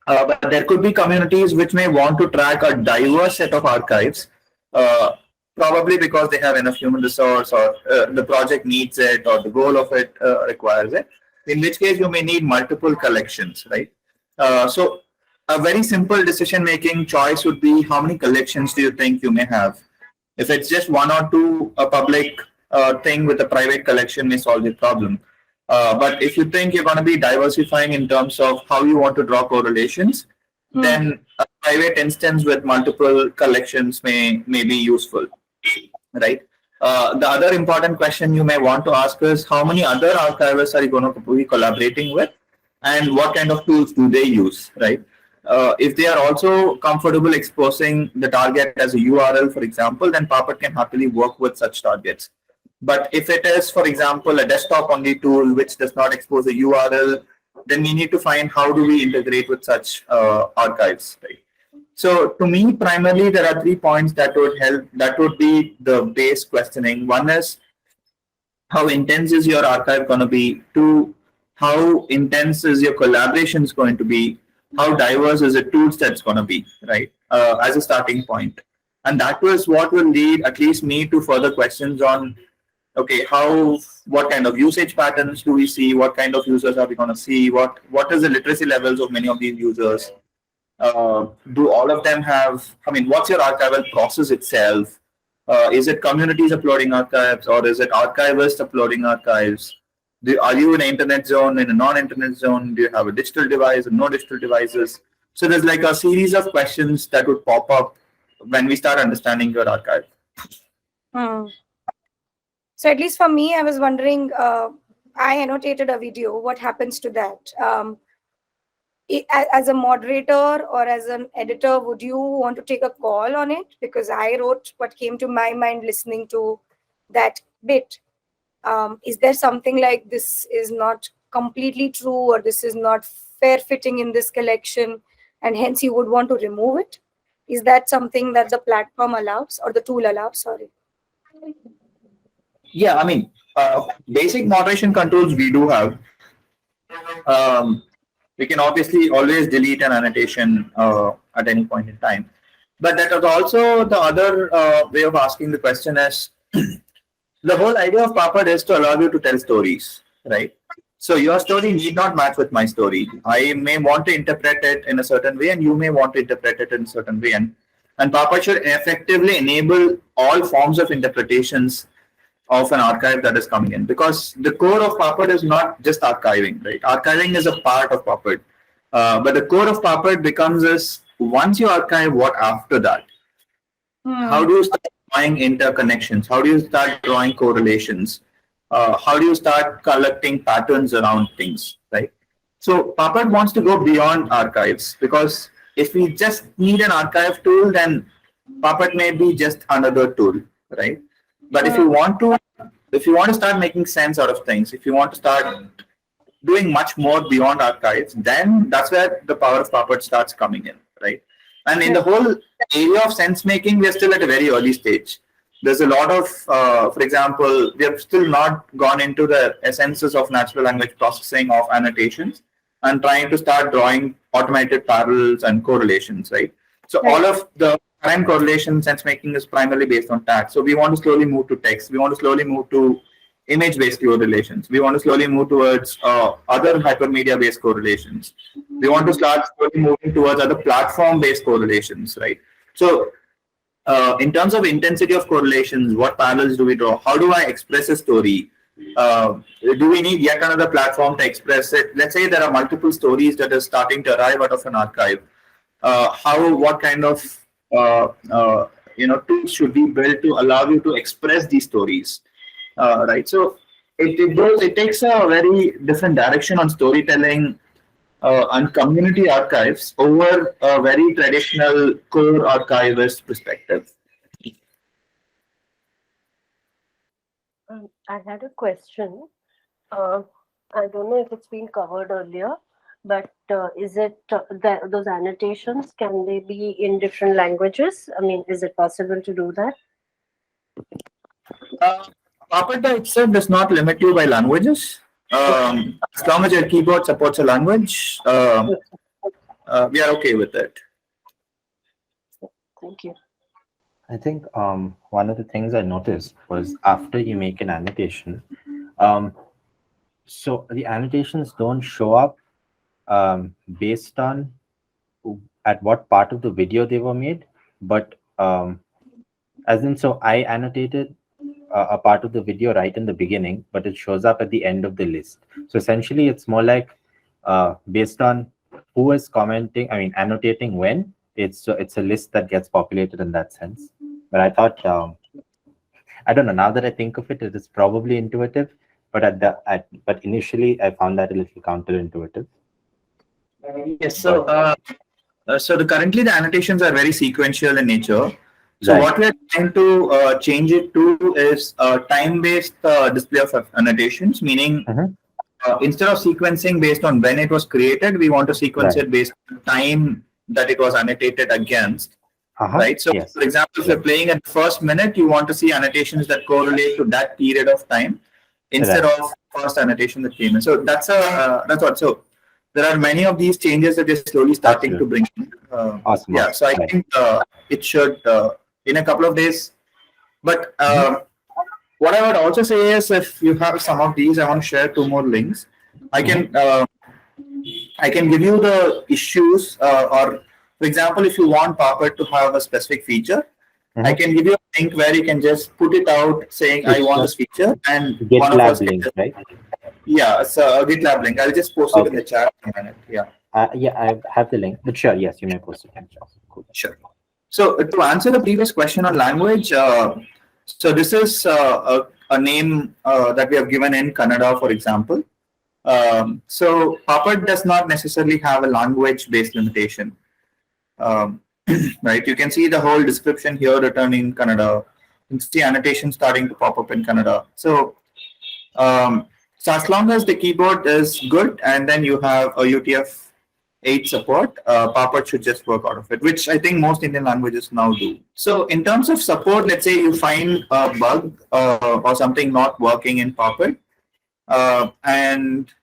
But there could be communities which may want to track a diverse set of archives, probably because they have enough human resource, or the project needs it, or the goal of it requires it. In which case, you may need multiple collections, right? So a very simple decision making choice would be how many collections do you think you may have. If it's just one or two, a public thing with a private collection may solve the problem. But if you think you're going to be diversifying in terms of how you want to draw correlations, then a private instance with multiple collections may be useful, right? The other important question you may want to ask is how many other archivists are you going to be collaborating with, and what kind of tools do they use, right? If they are also comfortable exposing the target as a URL, for example, then Papad can happily work with such targets. But if it is, for example, a desktop-only tool which does not expose a URL, then we need to find how do we integrate with such archives, right? So to me, primarily, there are 3 points that would help. That would be the base questioning. One is how intense is your archive going to be? Two, how intense is your collaborations going to be? How diverse is the tool that's going to be, right? As a starting point. And that was what will lead at least me to further questions on, okay, what kind of usage patterns do we see? What kind of users are we going to see? What is the literacy levels of many of these users? Do all of them have, I mean, what's your archival process itself? Is it communities uploading archives, or is it archivists uploading archives? Are you in an internet zone, in a non-internet zone? Do you have a digital device or no digital devices? So there's like a series of questions that would pop up when we start understanding your archive. So at least for me, I was wondering, I annotated a video. What happens to that? As a moderator or as an editor, would you want to take a call on it? Because I wrote what came to my mind listening to that bit. Is there something like this is not completely true, or this is not fair fitting in this collection, and hence you would want to remove it? Is that something that the platform allows, or the tool allows? Sorry. Yeah, I mean, basic moderation controls we do have. We can obviously always delete an annotation at any point in time. But that is also the other way of asking the question is, the whole idea of Papad is to allow you to tell stories, right? So your story need not match with my story. I may want to interpret it in a certain way, and you may want to interpret it in a certain way. And Papad should effectively enable all forms of interpretations of an archive that is coming in, because the core of Papad is not just archiving, right? Archiving is a part of Papad, but the core of Papad becomes is, once you archive, what after that? How do you start drawing interconnections? How do you start drawing correlations? How do you start collecting patterns around things, right? So Papad wants to go beyond archives, because if we just need an archive tool, then Papad may be just another tool, right? But if you want to start making sense out of things, if you want to start doing much more beyond archives, then that's where the power of Papad starts coming in, right? And in the whole area of sense making, we're still at a very early stage. There's a lot of, for example, we have still not gone into the essences of natural language processing of annotations and trying to start drawing automated parallels and correlations, right? So all of the current correlation sense making is primarily based on tags. So we want to slowly move to text. We want to slowly move to image-based correlations. We want to slowly move towards other hypermedia-based correlations. We want to start slowly moving towards other platform-based correlations, right? So in terms of intensity of correlations, what parallels do we draw? How do I express a story? Do we need yet another platform to express it? Let's say there are multiple stories that are starting to arrive out of an archive. What kind of tools should be built to allow you to express these stories, right? So it takes a very different direction on storytelling and community archives over a very traditional core archivist perspective. I had a question. I don't know if it's been covered earlier, but is it those annotations, can they be in different languages? I mean, is it possible to do that? Papad itself does not limit you by languages. As long as your keyboard supports a language, we are okay with it. Thank you. I think one of the things I noticed was after you make an annotation, so the annotations don't show up based on at what part of the video they were made, but as in, so I annotated a part of the video right in the beginning, but it shows up at the end of the list. So essentially, it's more like based on who is commenting, I mean, annotating when. It's a list that gets populated in that sense. But I thought, I don't know. Now that I think of it, it is probably intuitive. But but initially, I found that a little counterintuitive. Yes. So, currently the annotations are very sequential in nature. So Right. what we are trying to change it to is time-based display of annotations, meaning instead of sequencing based on when it was created, we want to sequence Right. it based on time that it was annotated against. Right. So, Yes. for example, if you're playing at the first minute, you want to see annotations that correlate to that period of time instead Right. of first annotation that came in. So that's what. So there are many of these changes that they're slowly starting to bring in. Awesome. Yeah. So I Right. think it should in a couple of days. But what I would also say is, if you have some of these, I want to share two more links. I can give you the issues, or for example, if you want Papad to have a specific feature, I can give you a link where you can just put it out saying I It's want a this feature, and one of us GitLab can link, right? yeah, it's a GitLab link. I'll just post it in Okay. the chat in a minute. Yeah. Yeah, I have the link. But sure, yes, you may post it in chat. Cool. Sure. So to answer the previous question on language, so this is a name that we have given in Kannada, for example. So Papad does not necessarily have a language-based limitation. Right? You can see the whole description here written in Kannada. You can see annotation starting to pop up in Kannada. So as long as the keyboard is good and then you have a UTF-8 support, Papad should just work out of it, which I think most Indian languages now do. So in terms of support, let's say you find a bug or something not working in Papad, and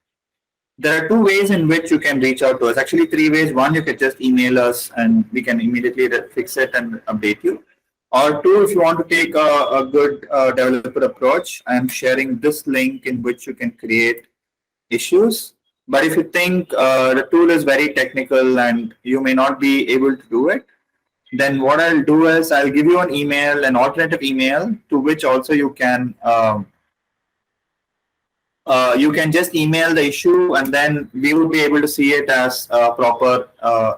there are two ways in which you can reach out to us. Actually, three ways. One, you can just email us and we can immediately fix it and update you. Or two, if you want to take a good developer approach, I'm sharing this link in which you can create issues. But if you think the tool is very technical and you may not be able to do it, then what I'll do is I'll give you an email, an alternative email, to which also you can just email the issue, and then we will be able to see it as a proper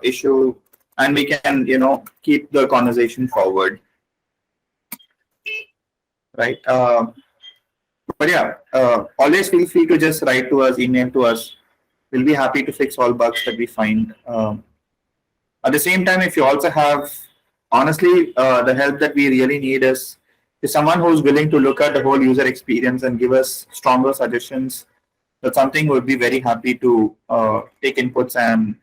issue, and we can, keep the conversation forward. Right. But yeah, always feel free to just write to us, email to us. We'll be happy to fix all bugs that we find. At the same time, if you also have, honestly, the help that we really need is someone who's willing to look at the whole user experience and give us stronger suggestions. That's something we'll be very happy to take inputs and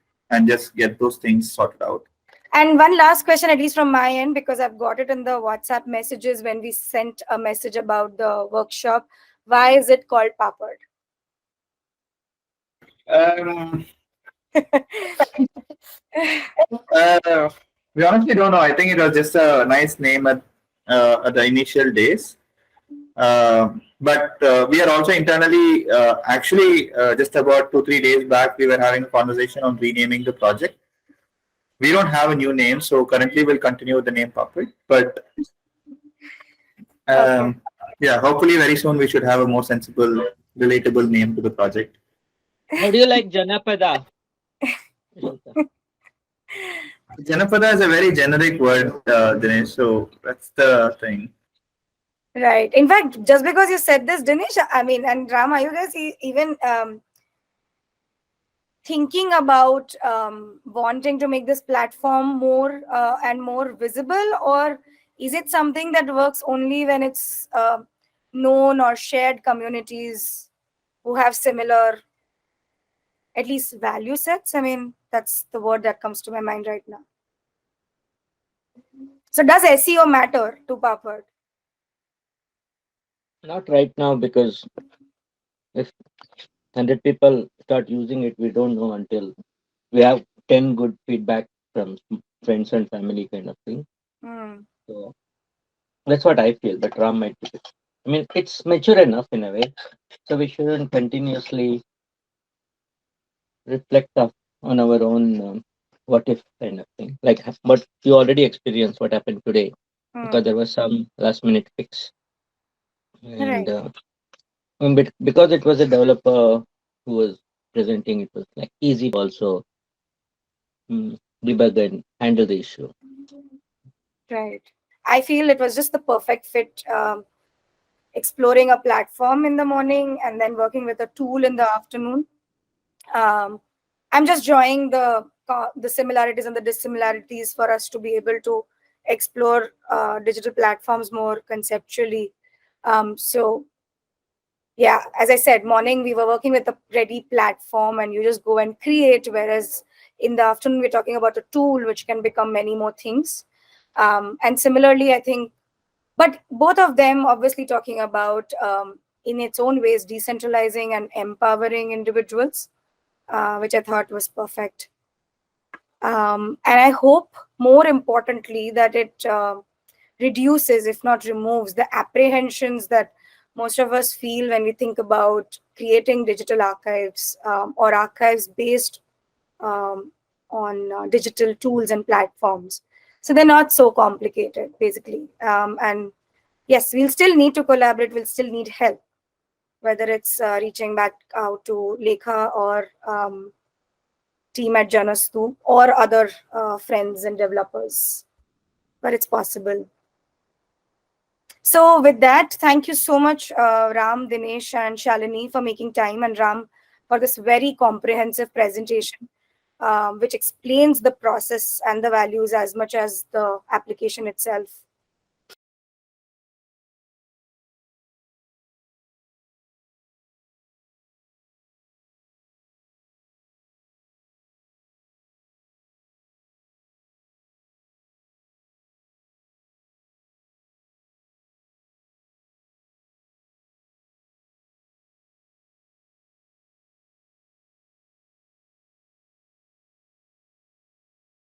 just get those things sorted out. And one last question, at least from my end, because I've got it in the WhatsApp messages when we sent a message about the workshop. Why is it called Papad? We honestly don't know. I think it was just a nice name at the initial days. But we are also internally, just about 2-3 days back, we were having a conversation on renaming the project. We don't have a new name, so currently we'll continue with the name Papad. But yeah, hopefully very soon we should have a more sensible, relatable name to the project. How do you like Janapada? Janapada is a very generic word, Dinesh, so that's the thing. Right. In fact, just because you said this, Dinesh, and Ram, are you guys even thinking about wanting to make this platform more and more visible, or is it something that works only when it's known or shared communities who have similar, at least, value sets? That's the word that comes to my mind right now. So does SEO matter to Papad? Not right now, because if 100 people start using it, we don't know until we have 10 good feedback from friends and family, kind of thing. So that's what I feel, but Ram might be. It's mature enough in a way, so we shouldn't continuously reflect on our own what if kind of thing. Like, but you already experienced what happened today because Hmm. there was some last minute fix, Right. and because it was a developer who was presenting, it was like easy to also debug and handle the issue. Right. I feel it was just the perfect fit. Exploring a platform in the morning and then working with a tool in the afternoon. Um, I'm just drawing the similarities and the dissimilarities for us to be able to explore digital platforms more conceptually. So yeah, as I said, morning we were working with a ready platform and you just go and create, whereas in the afternoon we're talking about a tool which can become many more things. And similarly, I think, but both of them obviously talking about in its own ways decentralizing and empowering individuals, which I thought was perfect. And I hope, more importantly, that it reduces, if not removes, the apprehensions that most of us feel when we think about creating digital archives, or archives based on digital tools and platforms. So they're not so complicated, basically. And yes, we'll still need to collaborate, we'll still need help, whether it's reaching back out to Lekha or team at Janastu or other friends and developers, but it's possible. So with that, thank you so much, Ram, Dinesh, and Shalini for making time, and Ram for this very comprehensive presentation, which explains the process and the values as much as the application itself.